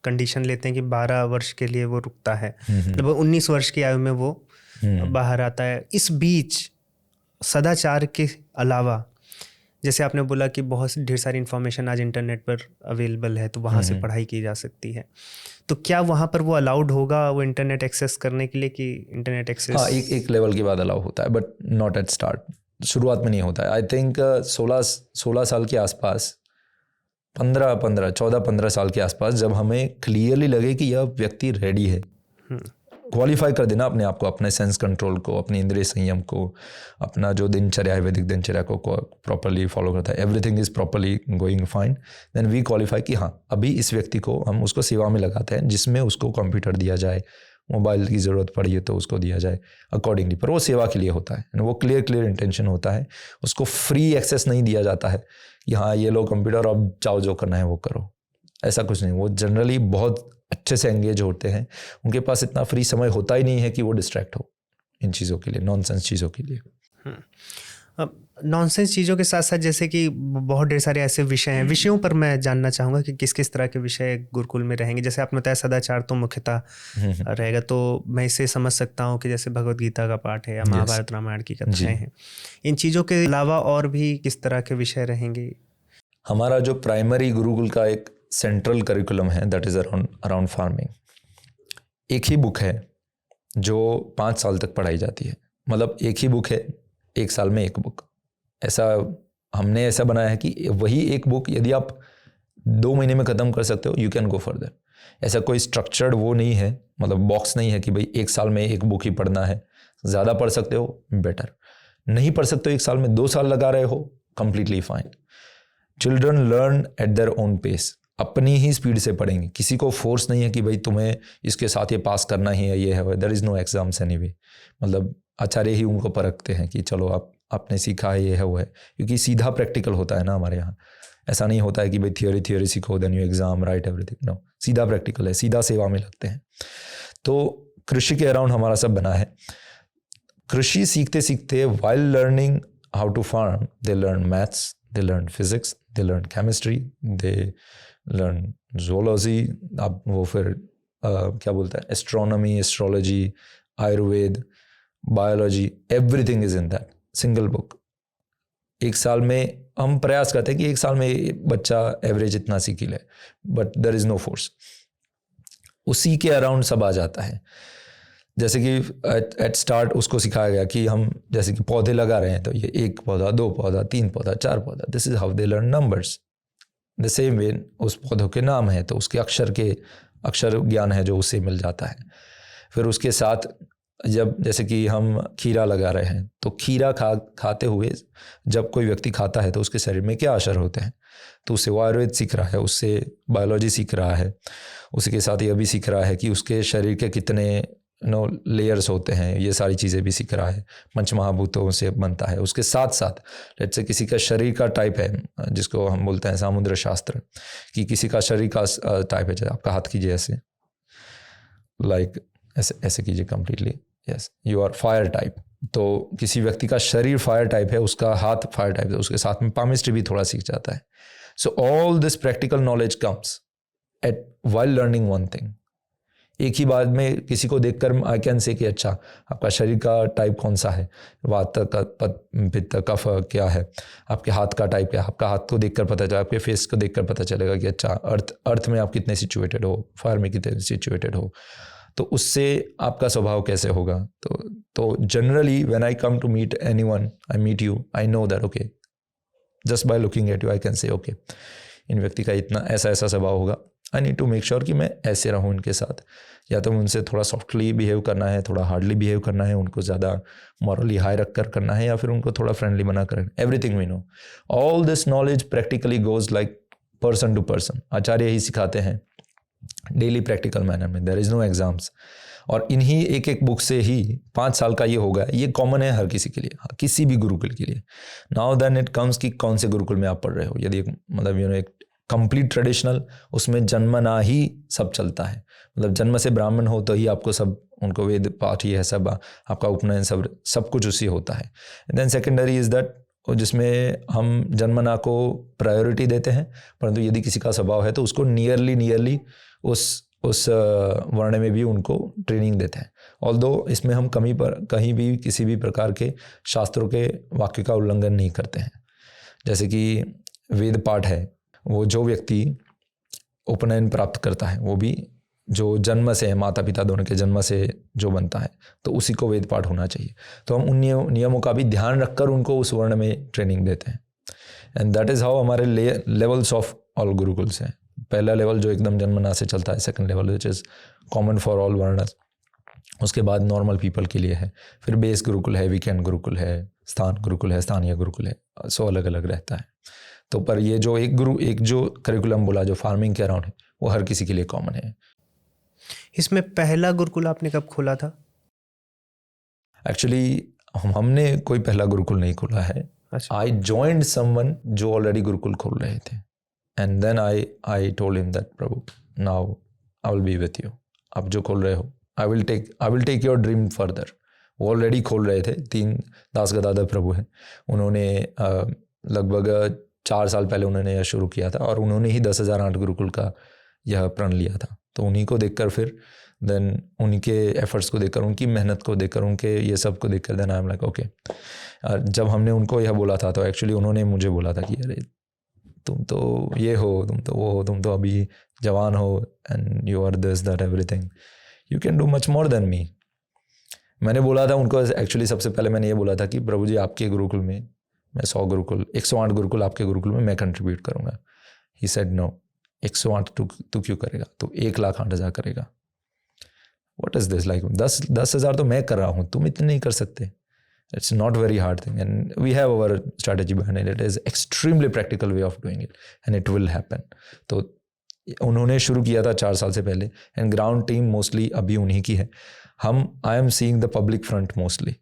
कंडीशन लेते हैं कि 12 वर्ष के लिए वो रुकता है, लगभग 19 वर्ष की आयु में वो बाहर आता है, इस बीच सदाचार के अलावा जैसे आपने बोला कि बहुत ढेर सारी इन्फॉर्मेशन आज इंटरनेट पर अवेलेबल है, तो वहाँ से पढ़ाई की जा सकती है, तो क्या वहाँ पर वो अलाउड होगा वो इंटरनेट एक्सेस करने के लिए कि इंटरनेट एक्सेस? हाँ, एक लेवल के बाद अलाउ होता है, बट नॉट एट स्टार्ट, शुरुआत में नहीं होता है। आई थिंक 16 साल के आसपास, 14-15 साल के आसपास, जब हमें क्लियरली लगे कि यह व्यक्ति रेडी है, क्वालिफाई कर देना अपने आप को, अपने सेंस कंट्रोल को, अपनी इंद्रिय संयम को, अपना जो दिनचर्या है, वैदिक दिनचर्या को प्रॉपरली फॉलो करता है, everything is properly going fine, then we qualify कि हाँ अभी इस व्यक्ति को हम उसको सेवा में लगाते हैं, जिसमें उसको कंप्यूटर दिया जाए, मोबाइल की ज़रूरत पड़ी है तो उसको दिया जाए अकॉर्डिंगली, पर वो सेवा के लिए होता है, वो क्लियर इंटेंशन होता है। उसको फ्री एक्सेस नहीं दिया जाता है कि हाँ ये लो कंप्यूटर, अब जाओ जो करना है वो करो, ऐसा कुछ नहीं। वो जनरली बहुत अच्छे से एंगेज होते हैं, उनके पास इतना फ्री समय होता ही नहीं है कि वो डिस्ट्रैक्ट हो इन चीज़ों के लिए, नॉनसेंस चीज़ों के लिए। नॉनसेंस चीज़ों के साथ साथ जैसे कि बहुत ढेर सारे ऐसे विषय हैं, विषयों पर मैं जानना चाहूँगा कि किस किस तरह के विषय गुरुकुल में रहेंगे। जैसे आपने बताया सदाचार तो मुख्यतः रहेगा, तो मैं इसे समझ सकता हूँ कि जैसे भगवत गीता का पाठ है या महाभारत रामायण की कथाएं हैं। इन चीज़ों के अलावा और भी किस तरह के विषय रहेंगे? हमारा जो प्राइमरी गुरुकुल का एक सेंट्रल करिकुलम है दैट इज़ अराउंड फार्मिंग। एक ही बुक है जो 5 साल तक पढ़ाई जाती है, मतलब एक ही बुक है, 1 साल में एक बुक। ऐसा हमने ऐसा बनाया है कि वही एक बुक यदि आप 2 महीने में ख़त्म कर सकते हो, यू कैन गो फर्दर। ऐसा कोई स्ट्रक्चर्ड वो नहीं है, मतलब बॉक्स नहीं है कि भाई 1 साल में एक बुक ही पढ़ना है। ज़्यादा पढ़ सकते हो बेटर, नहीं पढ़ सकते हो 1 साल में 2 साल लगा रहे हो, completely fine. Children learn at their own pace, अपनी ही स्पीड से पढ़ेंगे। किसी को फोर्स नहीं है कि भाई तुम्हें इसके साथ ये पास करना ही है, ये है, there is no exams anyway. मतलब आचार्य ही उनको परखते हैं कि चलो आपने सीखा है, ये है, वो है, क्योंकि सीधा प्रैक्टिकल होता है ना हमारे यहाँ। ऐसा नहीं होता है कि भाई थियोरी सीखो then you exam write everything, no, सीधा प्रैक्टिकल है, सीधा सेवा में लगते हैं। तो कृषि के अराउंड हमारा सब बना है। कृषि सीखते सीखते while learning how to farm they learn maths, they learn physics, they learn chemistry, they learn zoology, आप वो फिर क्या बोलता है, astronomy, astrology, Ayurveda, biology, everything is in that single book. 1 साल में हम प्रयास करते हैं कि 1 साल में बच्चा एवरेज इतना सीख ही ले, but there is no force. उसी के अराउंड सब आ जाता है। जैसे कि एट स्टार्ट उसको सिखाया गया कि हम जैसे कि पौधे लगा रहे हैं, तो ये 1 पौधा, 2 पौधा, 3 पौधा, 4 पौधा, this is how they learn numbers. The same way उस पौधों के नाम है तो उसके अक्षर ज्ञान है जो उससे मिल जाता है। फिर उसके साथ जब जैसे कि हम खीरा लगा रहे हैं, तो खीरा खाते हुए जब कोई व्यक्ति खाता है तो उसके शरीर में क्या असर होते हैं, तो उससे वो आयुर्वेद सीख रहा है, उससे बायोलॉजी सीख रहा है, उसी के साथ यह भी सीख रहा है कि उसके शरीर के कितने लेयर्स होते हैं, ये सारी चीज़ें भी सीख रहा है। पंचमहाभूतों से बनता है। उसके साथ साथ लेट्स से किसी का शरीर का टाइप है, जिसको हम बोलते हैं सामुद्र शास्त्र, कि किसी का शरीर का टाइप है, जैसे आपका हाथ कीजिए ऐसे, लाइक ऐसे कीजिए completely, yes, you are fire type. तो किसी व्यक्ति का शरीर फायर टाइप है, उसका हाथ फायर टाइप है, उसके साथ में पामिस्ट्री भी थोड़ा सीख जाता है। So all this practical knowledge comes at while learning one thing. एक ही बात में किसी को देखकर आई कैन से कि अच्छा आपका शरीर का टाइप कौन सा है, वात का, पित्त, कफ क्या है, आपके हाथ का टाइप क्या है, आपका हाथ को देखकर पता चलेगा, आपके फेस को देखकर पता चलेगा कि अच्छा अर्थ में आप कितने सिचुएटेड हो, फायर में कितने सिचुएटेड हो, तो उससे आपका स्वभाव कैसे होगा। तो generally when I come to meet anyone, I meet you, I know that okay, just by looking at you I can say okay इन व्यक्ति का इतना ऐसा स्वभाव होगा। I need to make sure कि मैं ऐसे रहूँ इनके साथ, या तो उनसे थोड़ा सॉफ्टली बिहेव करना है, थोड़ा हार्डली बिहेव करना है, उनको ज़्यादा मॉरली हाई रख कर करना है, या फिर उनको थोड़ा फ्रेंडली बना कर। Everything we know, all this knowledge practically goes like person to person. आचार्य ही सिखाते हैं डेली प्रैक्टिकल मैनर में, देयर इज़ नो एग्जाम्स। और इन्हीं एक बुक से ही 5 साल का ये होगा, ये कॉमन है हर किसी के लिए, किसी भी गुरुकुल के लिए। नाउ देन इट कम्स कि कौन से गुरुकुल में आप पढ़ रहे हो। यदि मतलब एक कंप्लीट ट्रेडिशनल, उसमें जन्मना ही सब चलता है, मतलब जन्म से ब्राह्मण हो तो ही आपको सब, उनको वेद पाठ ही है सब, आपका उपनयन सब कुछ उसी होता है। देन सेकेंडरी इज़ दैट जिसमें हम जन्मना को प्रायोरिटी देते हैं, परंतु यदि किसी का स्वभाव है तो उसको नियरली उस वर्ण में भी उनको ट्रेनिंग देते हैं। ऑल्दो इसमें हम कहीं भी किसी भी प्रकार के शास्त्रों के वाक्य का उल्लंघन नहीं करते हैं। जैसे कि वेद पाठ है, वो जो व्यक्ति उपनयन प्राप्त करता है वो भी जो जन्म से, माता पिता दोनों के जन्म से जो बनता है, तो उसी को वेद पाठ होना चाहिए। तो हम उन नियमों का भी ध्यान रखकर उनको उस वर्ण में ट्रेनिंग देते हैं। एंड दैट इज़ हाउ हमारे लेवल्स ऑफ ऑल गुरुकुल्स हैं। पहला लेवल जो एकदम जन्मना से चलता है, second level which is common for all varnas, उसके बाद नॉर्मल पीपल के लिए है, फिर बेस गुरुकुल है, वीकेंड गुरुकुल है, स्थान गुरुकुल है, स्थानीय गुरुकुल है, सो अलग अलग रहता है। तो पर ये जो एक जो करिकुलम बोला जो फार्मिंग के अराउंड है, वो हर किसी के लिए कॉमन है। इसमें पहला गुरुकुल आपने कब खोला था? एक्चुअली हमने कोई पहला गुरुकुल नहीं खोला है। आई जॉइंड समवन जो ऑलरेडी गुरुकुल खोल रहे थे, and then I told him that प्रभु now I will be with you, आप जो खोल रहे हो I will take your dream further. वो ऑलरेडी खोल रहे थे। 3 दास गदाधर प्रभु हैं, उन्होंने लगभग 4 साल पहले उन्होंने यह शुरू किया था और उन्होंने ही 10,008 गुरुकुल का यह प्रण लिया था। तो उन्हीं को देखकर फिर देन उनके एफर्ट्स को देखकर, उनकी मेहनत को देखकर, उनके ये सब को देखकर then I am like okay. जब हमने उनको यह बोला था तो एक्चुअली उन्होंने मुझे बोला था कि अरे तुम तो ये हो, तुम तो वो हो, तुम तो अभी जवान हो and you are this that everything, you can do much more than me. मैंने बोला था उनको, एक्चुअली सबसे पहले मैंने ये बोला था कि प्रभु जी आपके गुरुकुल में मैं 100 गुरुकुल 108 गुरुकुल आपके गुरुकुल में मैं कंट्रीब्यूट करूँगा। ही सेड नो, 108 तू क्यों करेगा, तो 1,08,000 करेगा। व्हाट इज दिस, लाइक 10,000 तो मैं कर रहा हूँ, तुम इतने नहीं कर सकते। It's not very hard thing and we have our strategy behind it. It is extremely practical way of doing it and it will happen. तो उन्होंने शुरू किया था 4 साल से पहले एंड ग्राउंड टीम मोस्टली अभी उन्हीं की है। I am seeing the public front mostly,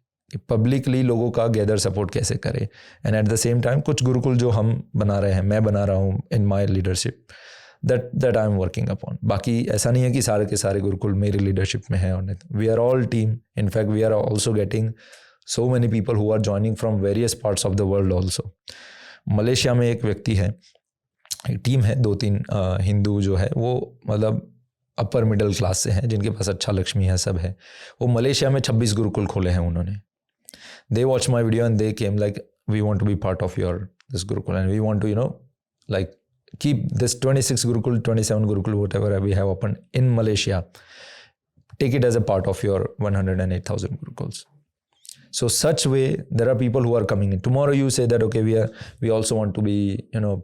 publicly लोगों का गैदर सपोर्ट कैसे करे and at the same time कुछ गुरुकुल जो हम बना रहे हैं, मैं बना रहा हूँ in my leadership, that I am working upon. बाकी ऐसा नहीं है कि सारे के सारे गुरुकुल मेरी लीडरशिप में है और नहीं, we are all team. In fact we are also getting so many people who are joining from various parts of the world also. Malaysia में एक व्यक्ति है, एक टीम है, 2-3 हिंदू जो है वो मतलब अपर मिडिल क्लास से हैं, जिनके पास अच्छा लक्ष्मी है, सब है। वो मलेशिया में 26 गुरुकुल खोले हैं उन्होंने। They watch my video and they came like we want to be part of your this gurukul and we want to like keep this 26 gurukul, 27 gurukul, whatever we have opened in Malaysia, take it as a part of your 108,000 gurukuls. So such way there are people who are coming in. Tomorrow you say that okay, we also want to be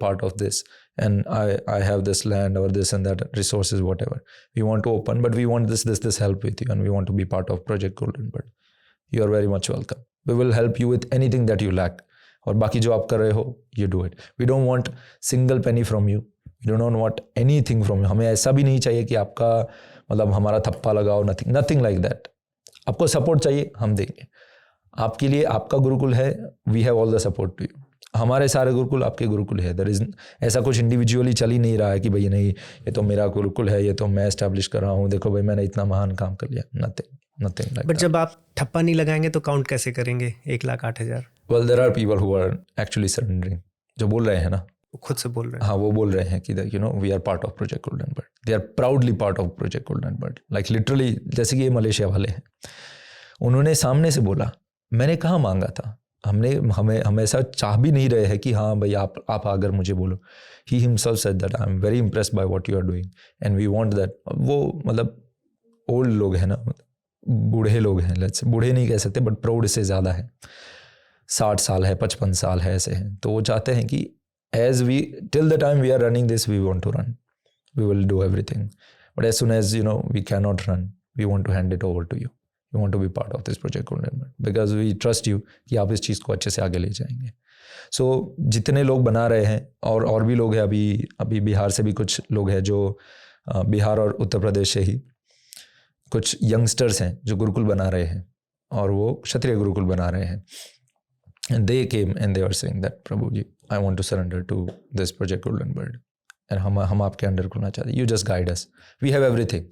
part of this, and I have this land or this and that resources, whatever we want to open, but we want this help with you and we want to be part of Project Golden Bird. You are very much welcome. We will help you with anything that you lack. और बाकी जो आप कर रहे हो you do it. We don't want single penny from you, we don't want anything from you. हमें ऐसा भी नहीं चाहिए कि आपका मतलब हमारा थप्पा लगाओ, नथिंग लाइक दैट। आपको सपोर्ट चाहिए, हम देंगे आपके लिए। आपका गुरुकुल है, we have all the support to you. हमारे सारे गुरुकुल आपके गुरुकुल है। देयर इज ऐसा कुछ इंडिविजुअली चल ही नहीं रहा है कि भाई नहीं ये तो मेरा गुरुकुल है, ये तो मैं एस्टैब्लिश कर रहा हूँ, देखो भाई मैंने इतना महान काम कर लिया। Nothing like. बट जब आप ठप्पा नहीं लगाएंगे तो काउंट कैसे करेंगे 1,08,000? Well there are people who are actually surrendering, जो बोल रहे हैं ना, खुद से बोल रहे हैं। हाँ, वो बोल रहे हैं कि we are part of project golden bird, they are proudly part of project golden bird. Like literally, जैसे कि ये मलेशिया वाले हैं, उन्होंने सामने से बोला, मैंने कहाँ मांगा था, हम ऐसा चाह भी नहीं रहे हैं कि हाँ भाई आप अगर मुझे बोलो। He himself said that I am very impressed by what you are doing and we want that. वो मतलब ओल्ड लोग हैं ना, बूढ़े लोग हैं, लेट्स बूढ़े नहीं कह सकते बट प्रौढ़ से ज़्यादा है, 60 साल है, 55 साल है, ऐसे हैं। तो वो चाहते हैं कि as we till the time we are running this, we want to run, we will do everything, but as soon as we can not run, we want to hand it over to you, we want to be part of this project golden bird, because we trust you कि आप इस चीज़ को अच्छे से आगे ले जाएंगे। सो जितने लोग बना रहे हैं और भी लोग हैं, अभी बिहार से भी कुछ लोग हैं, जो बिहार और उत्तर प्रदेश से ही कुछ यंगस्टर्स हैं जो गुरुकुल बना रहे हैं और वो क्षत्रिय गुरुकुल बना रहे हैं। And they came and they were saying that Prabhu ji I want to surrender to this project Golden Bird and हम आपके अंडर खुलना चाहते हैं। You just guide us. We have everything.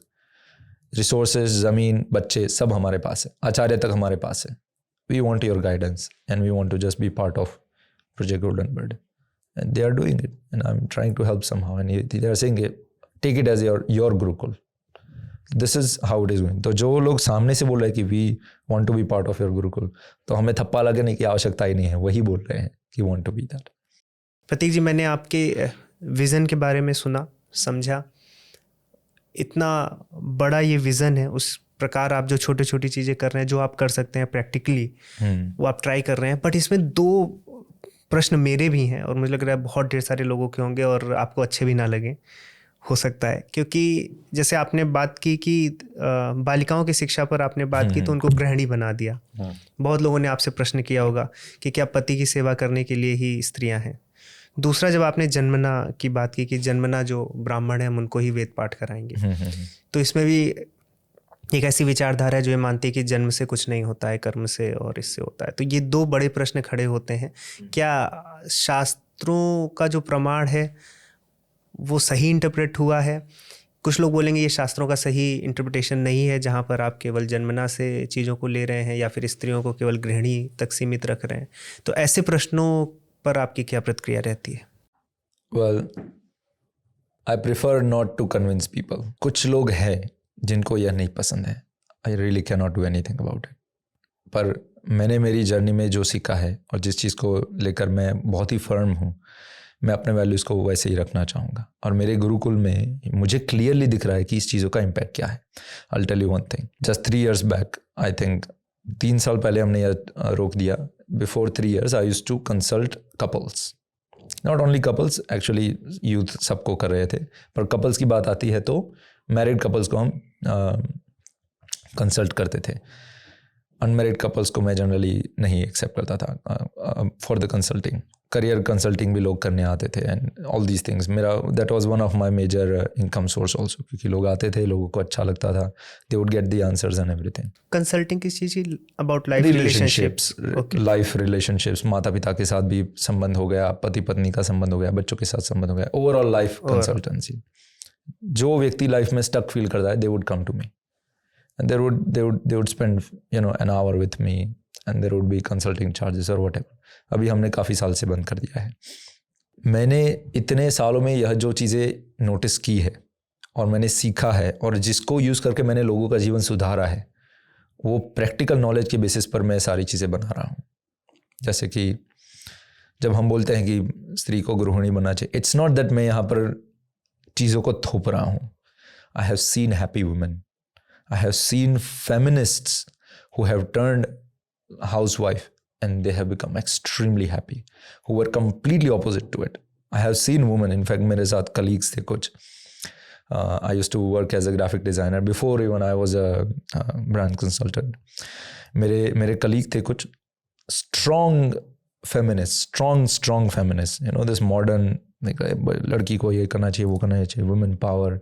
Resources, ज़मीन, बच्चे सब हमारे पास है, आचार्य तक हमारे पास है। We want your guidance and we want to just be part of project Golden Bird. And they are doing it and I'm trying to help somehow and they are saying take it as your gurukul. This is how it is going. तो जो लोग सामने से बोल रहे हैं कि we want to be part of your gurukul, तो हमें थप्पा लगाने की आवश्यकता ही नहीं है, वही बोल रहे हैं कि वांट टू बी दैट। प्रतीक जी, मैंने आपके विज़न के बारे में सुना, समझा, इतना बड़ा ये विज़न है, उस प्रकार आप जो छोटी छोटी चीज़ें कर रहे हैं, जो आप कर सकते हैं प्रैक्टिकली, वो आप ट्राई कर रहे हैं। बट इसमें 2 प्रश्न मेरे भी हैं और मुझे लग रहा है बहुत ढेर सारे लोगों के होंगे और आपको अच्छे भी ना लगे, हो सकता है, क्योंकि जैसे आपने बात की कि बालिकाओं की शिक्षा पर आपने बात की तो उनको गृहिणी बना दिया। बहुत लोगों ने आपसे प्रश्न किया होगा कि क्या पति की सेवा करने के लिए ही स्त्रियां हैं। दूसरा, जब आपने जन्मना की बात की कि जन्मना जो ब्राह्मण हैं हम उनको ही वेद पाठ कराएंगे, तो इसमें भी एक ऐसी विचारधारा है जो ये मानती है कि जन्म से कुछ नहीं होता है, कर्म से और इससे होता है। तो ये 2 बड़े प्रश्न खड़े होते हैं। क्या शास्त्रों का जो प्रमाण है वो सही इंटरप्रेट हुआ है कुछ लोग बोलेंगे ये शास्त्रों का सही इंटरप्रिटेशन नहीं है, जहाँ पर आप केवल जन्मना से चीज़ों को ले रहे हैं या फिर स्त्रियों को केवल गृहिणी तक सीमित रख रहे हैं। तो ऐसे प्रश्नों पर आपकी क्या प्रतिक्रिया रहती है? Well, I prefer not to convince people. कुछ लोग हैं जिनको यह नहीं पसंद है. I really cannot do anything about it. पर मैंने मेरी जर्नी में जो सीखा है और जिस चीज़ को लेकर मैं बहुत ही फर्म हूँ, मैं अपने वैल्यूज़ को वैसे ही रखना चाहूँगा. और मेरे गुरुकुल में मुझे क्लियरली दिख रहा है कि इस चीज़ों का इम्पैक्ट क्या है. I'll tell you one thing. Just 3 years back, I think 3 साल पहले हमने यह रोक दिया. Before 3 years, I used to consult couples. Not only couples, actually youth सबको कर रहे थे. पर couples की बात आती है तो married couples को हम कंसल्ट करते थे. अनमेरिड कपल्स को मैं जनरली नहीं एक्सेप्ट करता था for the consulting. Career consulting भी लोग करने आते थे एंड ऑल दीज थिंग्स. मेरा that was one of my major income source also, क्योंकि लोग आते थे, लोगों को अच्छा लगता था. They would get the answers and everything. Consulting किस चीज़ की? About life relationships. Life relationships, माता पिता के साथ भी संबंध हो गया, पति पत्नी का संबंध हो गया, बच्चों के साथ संबंध हो गया, ओवरऑल लाइफ कंसल्टेंसी. जो व्यक्ति लाइफ में स्टक फील करता है, they would come to me. And they would spend an hour with me and there would be consulting charges or whatever. अभी हमने काफ़ी साल से बंद कर दिया है. मैंने इतने सालों में यह जो चीज़ें नोटिस की है और मैंने सीखा है और जिसको यूज़ करके मैंने लोगों का जीवन सुधारा है, वो प्रैक्टिकल नॉलेज के बेसिस पर मैं सारी चीज़ें बना रहा हूँ. जैसे कि जब हम बोलते हैं कि स्त्री को गृहिणी बनना चाहिए, इट्स नॉट दैट मैं यहाँ पर चीज़ों को थोप रहा हूँ. I have seen happy women. I have seen feminists who have turned housewife and they have become extremely happy, who were completely opposite to it. I have seen women, in fact, मेरे साथ colleagues थे कुछ. I used to work as a graphic designer before even I was a brand consultant. मेरे colleague थे कुछ strong feminists, strong feminists. This modern like लड़की को ये करना चाहिए, वो करना चाहिए, women power,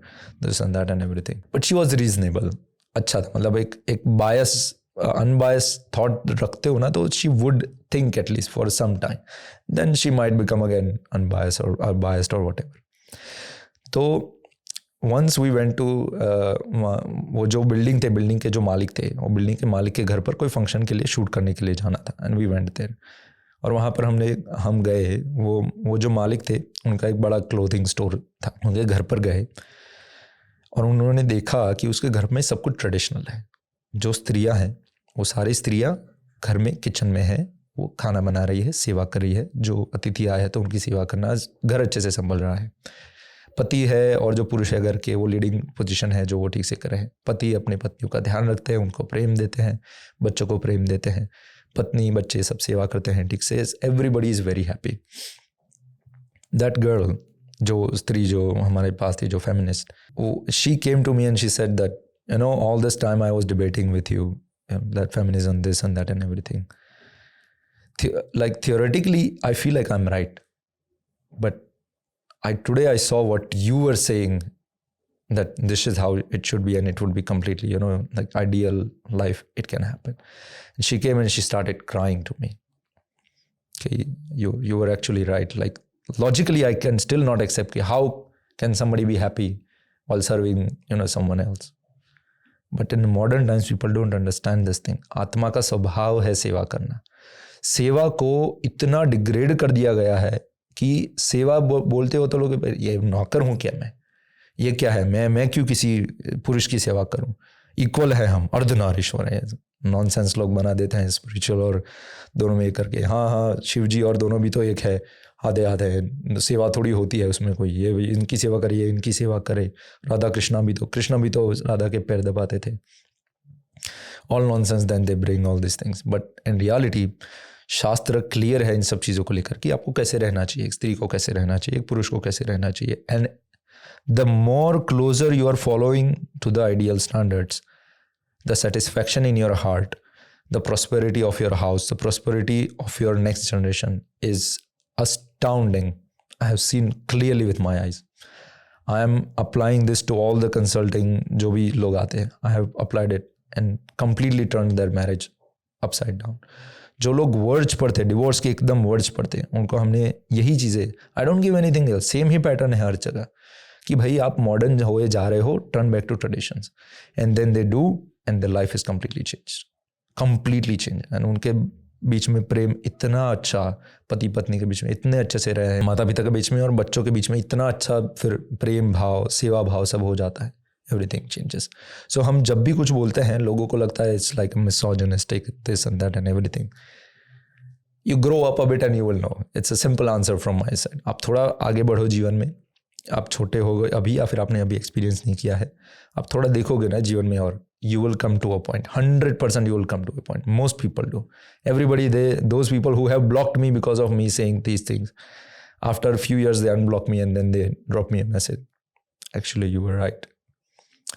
this and that and everything. But she was reasonable. अच्छा था, मतलब एक बायस अनबायस थॉट रखते हो ना, तो she would think at least for some time, then she might become again unbiased और बायस्ड और व्हाटएवर. तो वंस वी वेंट टू वो जो बिल्डिंग थे, बिल्डिंग के जो मालिक थे, वो बिल्डिंग के मालिक के घर पर कोई फंक्शन के लिए शूट करने के लिए जाना था एंड वी वेंट देयर. और वहाँ पर हम गए. वो जो मालिक थे, उनका एक बड़ा क्लोथिंग स्टोर था, उनके घर पर गए और उन्होंने देखा कि उसके घर में सब कुछ ट्रेडिशनल है. जो स्त्रियां हैं वो सारी स्त्रियां घर में किचन में है, वो खाना बना रही है, सेवा कर रही है. जो अतिथि आए हैं तो उनकी सेवा करना, घर अच्छे से संभल रहा है. पति है और जो पुरुष है घर के, वो लीडिंग पोजीशन है जो वो ठीक से कर रहे हैं. पति अपने पत्नियों का ध्यान रखते हैं, उनको प्रेम देते हैं, बच्चों को प्रेम देते हैं. पत्नी बच्चे सब सेवा करते हैं ठीक से. Everybody is very happy. That girl, जो स्त्री जो हमारे पास थी, जो feminist, she came to me and she said that all this time I was debating with you that feminism this and that and everything. Like theoretically I feel like I'm right, but today I saw what you were saying, that this is how it should be and it would be completely like ideal life, it can happen. And she came and she started crying to me. Okay, you were actually right. Like logically I can still not accept how can somebody be happy while serving someone else. But in modern times people don't understand this thing. आत्मा का स्वभाव है सेवा करना. सेवा को इतना degrade कर दिया गया है कि सेवा बोलते हो तो लोग, ये नौकर हूँ क्या मैं, ये क्या है, मैं क्यों किसी पुरुष की सेवा करूँ, इक्वल है हम, अर्धनारीश्वर है. नॉनसेंस लोग बना देते हैं स्पिरिचुअल और दोनों में करके. हाँ शिव जी और दोनों भी तो एक है, आधे आधे. सेवा थोड़ी होती है उसमें कोई, ये इनकी सेवा करिए, इनकी सेवा करे. राधा कृष्ण भी तो राधा के पैर दबाते थे. All nonsense, then they bring all this things. But in reality शास्त्र क्लियर है इन सब चीज़ों को लेकर कि आपको कैसे रहना चाहिए, एक स्त्री को कैसे रहना चाहिए, एक पुरुष को कैसे रहना चाहिए. And the more closer you are following to the ideal standards, the satisfaction in your heart, the prosperity of your house, the prosperity of your next generation is astounding. I have seen clearly with my eyes. I am applying this to all the consulting जो भी लोग आते हैं. I have applied it and completely turned their marriage upside down. जो लोग verge पर थे, divorce के एकदम वर्ज पर थे, उनको हमने यही चीज़ें, I don't give anything else, same he pattern है हर जगह कि भाई आप मॉडर्न हुए जा रहे हो, turn back to traditions, and then they do and their life is completely change. And उनके बीच में प्रेम इतना अच्छा, पति पत्नी के बीच में इतने अच्छे से रहे हैं, माता पिता के बीच में और बच्चों के बीच में इतना अच्छा फिर प्रेम भाव, सेवा भाव सब हो जाता है, एवरीथिंग चेंजेस। सो हम जब भी कुछ बोलते हैं लोगों को लगता है it's like misogynistic, this and that and everything. You grow up a bit and you will know. It's a simple answer from my side. आप थोड़ा आगे बढ़ो जीवन में, आप छोटे हो गए अभी या फिर आपने अभी एक्सपीरियंस नहीं किया है, आप थोड़ा देखोगे ना जीवन में, और you will come to a point, 100% you will come to a point. Most people do. Everybody, those people who have blocked me because of me saying these things, after a few years they unblock me and then they drop me a message. Actually you were right.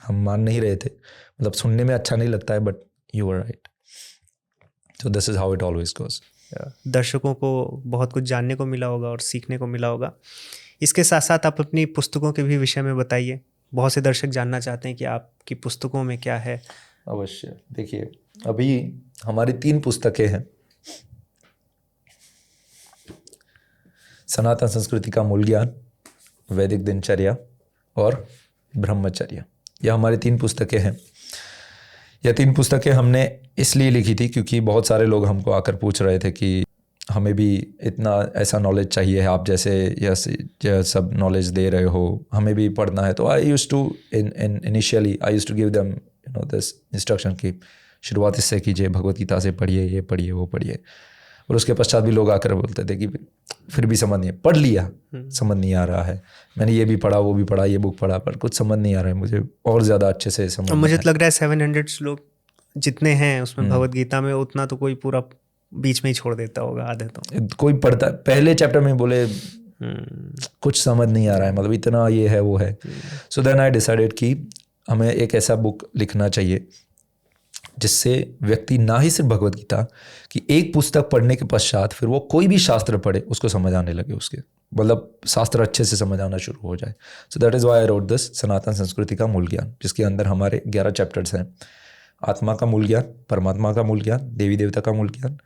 हम मान नहीं रहे थे, मतलब सुनने में अच्छा नहीं लगता है, but you were right. So this is how it always goes. दर्शकों को बहुत कुछ जानने को मिला होगा और सीखने को मिला होगा। इसके साथ साथ आप अपनी पुस्तकों के भी विषय में बताइए। बहुत से दर्शक जानना चाहते हैं कि आपकी पुस्तकों में क्या है। अवश्य। देखिए, अभी हमारी 3 पुस्तकें हैं। सनातन संस्कृति का मूल ज्ञान, वैदिक दिनचर्या और ब्रह्मचर्य, यह हमारी 3 पुस्तकें हैं। यह 3 पुस्तकें हमने इसलिए लिखी थी क्योंकि बहुत सारे लोग हमको आकर पूछ रहे थे कि हमें भी इतना ऐसा नॉलेज चाहिए है, आप जैसे यह सब नॉलेज दे रहे हो, हमें भी पढ़ना है। तो I used to initially I used to give them this instruction कि शुरुआत इससे कीजिए, भगवत गीता से पढ़िए, ये पढ़िए, वो पढ़िए। और उसके पश्चात भी लोग आकर बोलते थे कि फिर भी समझ नहीं, पढ़ लिया, समझ नहीं आ रहा है, मैंने ये भी पढ़ा, वो भी पढ़ा, ये बुक पढ़ा, पर कुछ समझ नहीं आ रहा है मुझे, और ज़्यादा अच्छे से समझ। मुझे तो लग रहा है 700 श्लोक जितने हैं उसमें भगवत गीता में, उतना तो कोई पूरा बीच में ही छोड़ देता होगा आधे तो। कोई पढ़ता, पहले चैप्टर में बोले कुछ समझ नहीं आ रहा है, मतलब इतना ये है वो है। सो देन आई डिसाइडेड कि हमें एक ऐसा बुक लिखना चाहिए जिससे व्यक्ति ना ही सिर्फ भगवत गीता की एक पुस्तक पढ़ने के पश्चात फिर वो कोई भी शास्त्र पढ़े उसको समझ आने लगे, उसके मतलब शास्त्र अच्छे से समझ आना शुरू हो जाए। So that is why I wrote this Sanatan संस्कृति का मूल ज्ञान, जिसके अंदर हमारे 11 चैप्टर्स हैं। आत्मा का मूल ज्ञान, परमात्मा का मूल ज्ञान, देवी देवता का मूल ज्ञान,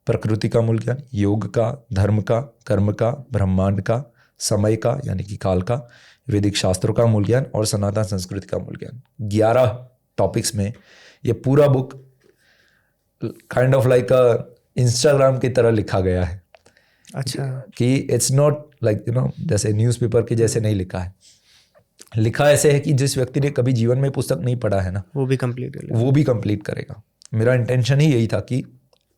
प्रकृति का मूल ज्ञान, योग का, धर्म का, कर्म का, ब्रह्मांड का, समय का यानी कि काल का, वैदिक शास्त्रों का मूल ज्ञान और सनातन संस्कृति का मूल ज्ञान। 11 टॉपिक्स में ये पूरा book kind of like Instagram की तरह लिखा गया है। अच्छा, कि इट्स नॉट लाइक जैसे न्यूज़पेपर के जैसे नहीं लिखा है, लिखा ऐसे है कि जिस व्यक्ति ने कभी जीवन में पुस्तक नहीं पढ़ा है ना, वो भी कंप्लीट करेगा। मेरा इंटेंशन ही यही था कि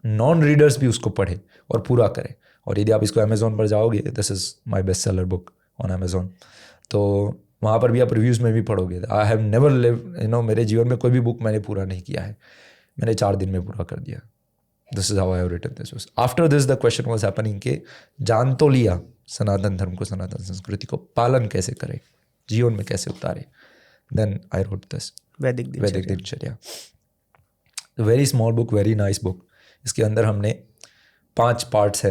नॉन रीडर्स भी उसको पढ़े और पूरा करें। और यदि आप इसको अमेज़ॉन पर जाओगे, this is my best seller book on Amazon, तो वहाँ पर भी आप रिव्यूज़ में भी पढ़ोगे। आई हैव नेवर लिव मेरे जीवन में कोई भी बुक मैंने पूरा नहीं किया है, मैंने 4 दिन में पूरा कर दिया। This is how I have written this. After this the question was happening कि जान तो लिया सनातन धर्म को, सनातन संस्कृति को, पालन कैसे करें, जीवन में कैसे उतारे। देन आई रोट दिस वैदिक दिनचर्या, very small book, very nice book. इसके अंदर हमने 5 पार्ट्स है,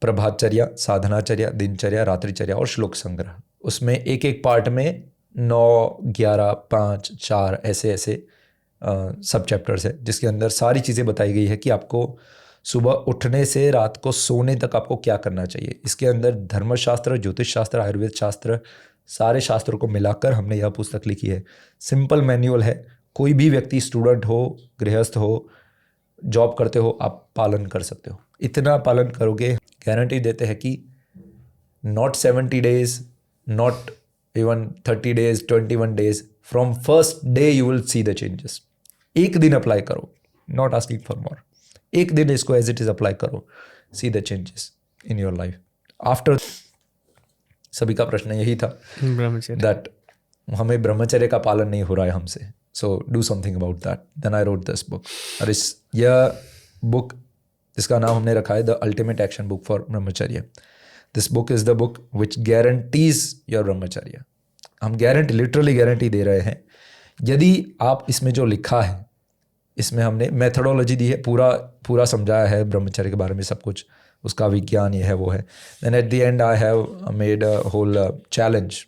प्रभातचर्या, साधनाचर्या, दिनचर्या, रात्रिचर्या और श्लोक संग्रह। उसमें एक एक पार्ट में 9, 11, 5, 4 ऐसे सब चैप्टर्स है, जिसके अंदर सारी चीज़ें बताई गई है कि आपको सुबह उठने से रात को सोने तक आपको क्या करना चाहिए। इसके अंदर धर्मशास्त्र, ज्योतिष शास्त्र, आयुर्वेद शास्त्र, सारे शास्त्रों को मिलाकर हमने यह पुस्तक लिखी है। सिंपल मैनुअल है, कोई भी व्यक्ति, स्टूडेंट हो, गृहस्थ हो, जॉब करते हो, आप पालन कर सकते हो। इतना पालन करोगे, गारंटी देते हैं कि not 70 days, not even 30 days, 21 days, from first day you will see the changes. एक दिन अप्लाई करो, नॉट आस्किंग फॉर मोर, एक दिन इसको एज इट इज अप्लाई करो, see the changes in your life. After सभी का प्रश्न यही था दैट हमें ब्रह्मचर्य का पालन नहीं हो रहा है हमसे, so do something about that. Then I wrote this book. और यह बुक, इसका नाम हमने रखा है the ultimate action book for brahmacharya. This book is the book which guarantees your brahmacharya. हम गारंटी, लिटरली गारंटी दे रहे हैं। यदि आप इसमें जो लिखा है, इसमें हमने मेथडोलॉजी दी है, पूरा समझाया है ब्रह्मचर्य के बारे में सब कुछ, उसका विज्ञान ये है वो है। Then at the end I have made a whole challenge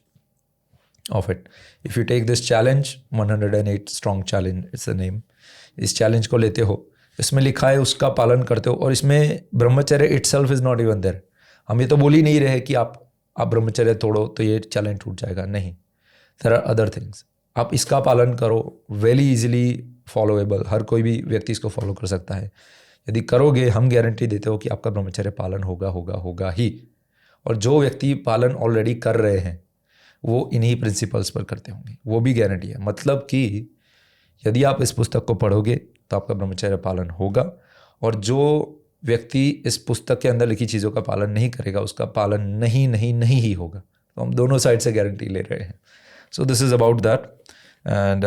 of it. If you take this challenge, 108 strong challenge it's the name, इस चैलेंज को लेते हो, इसमें लिखा है उसका पालन करते हो, और इसमें brahmacharya itself is not even there. हम ये तो बोल ही नहीं रहे कि आप ब्रह्मचर्य तोड़ो तो ये चैलेंज टूट जाएगा, नहीं। There are other things. आप इसका पालन करो, वेरी इजीली फॉलोएबल, हर कोई भी व्यक्ति इसको फॉलो कर सकता है। यदि करोगे, हम गारंटी देते हो कि आपका ब्रह्मचर्य पालन होगा ही। और जो व्यक्ति पालन ऑलरेडी कर रहे हैं वो इन्हीं प्रिंसिपल्स पर करते होंगे, वो भी गारंटी है। मतलब कि यदि आप इस पुस्तक को पढ़ोगे तो आपका ब्रह्मचर्य पालन होगा, और जो व्यक्ति इस पुस्तक के अंदर लिखी चीज़ों का पालन नहीं करेगा उसका पालन नहीं ही होगा। तो हम दोनों साइड से गारंटी ले रहे हैं। So this is about that. And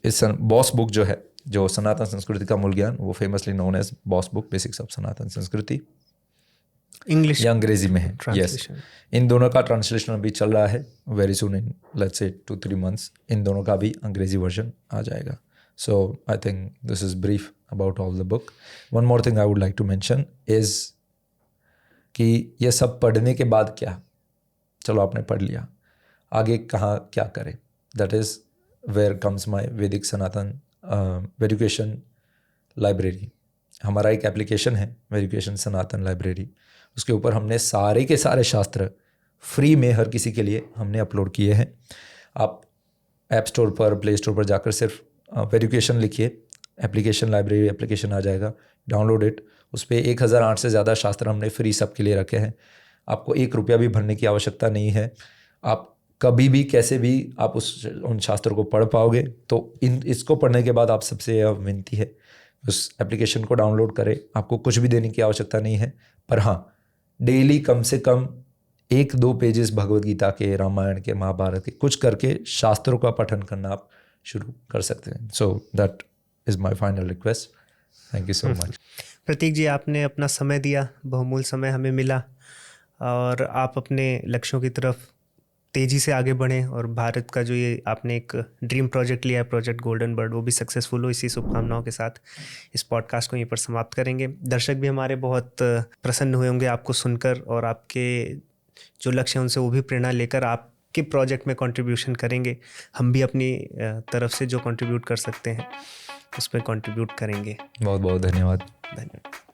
इस बॉस बुक जो है, जो सनातन संस्कृति का मूल ज्ञान, वो famously known as BOSS book, basics of Sanatan Sanskriti, English या अंग्रेजी में है। यस, इन दोनों का ट्रांसलेशन अभी चल रहा है। Very soon, in let's say 2-3 months, इन दोनों का भी अंग्रेजी वर्जन आ जाएगा। So I think this is brief about all the book. One more thing I would like to mention is कि ये सब पढ़ने के बाद क्या, चलो आपने पढ़ लिया, आगे कहाँ क्या करें, that is where comes my Vedic Sanatan verification library. हमारा एक एप्लीकेशन है वेरिफिकेशन सनातन लाइब्रेरी, उसके ऊपर हमने सारे के सारे शास्त्र फ्री में हर किसी के लिए हमने अपलोड किए हैं। आप ऐप स्टोर पर, प्ले स्टोर पर जाकर सिर्फ वेरिफिकेशन लिखिए, एप्लीकेशन लाइब्रेरी एप्लीकेशन आ जाएगा, डाउनलोड इट। उस पर 1008 से ज़्यादा शास्त्र हमने फ्री सबके लिए रखे हैं। आपको 1 रुपया भी भरने की आवश्यकता नहीं है। आप कभी भी कैसे भी आप उन शास्त्रों को पढ़ पाओगे। तो इसको पढ़ने के बाद आप सबसे यह विनती है, उस एप्लीकेशन को डाउनलोड करें। आपको कुछ भी देने की आवश्यकता नहीं है, पर हाँ, डेली कम से कम 1-2 पेजेस भगवद गीता के, रामायण के, महाभारत के, कुछ करके शास्त्रों का पठन करना आप शुरू कर सकते हैं। So that is my final request. Thank you so much. Pratik ji, आपने अपना समय दिया, बहुमूल्य समय हमें मिला, और आप अपने लक्ष्यों की तरफ तेज़ी से आगे बढ़ें, और भारत का जो ये आपने एक ड्रीम प्रोजेक्ट लिया है, प्रोजेक्ट गोल्डन बर्ड, वो भी सक्सेसफुल हो। इसी शुभकामनाओं के साथ इस पॉडकास्ट को यहीं पर समाप्त करेंगे। दर्शक भी हमारे बहुत प्रसन्न हुए होंगे आपको सुनकर, और आपके जो लक्ष्य हैं उनसे वो भी प्रेरणा लेकर आपके प्रोजेक्ट में कंट्रीब्यूशन करेंगे। हम भी अपनी तरफ से जो कंट्रीब्यूट कर सकते हैं उसमें कंट्रीब्यूट करेंगे। बहुत बहुत धन्यवाद। धन्यवाद।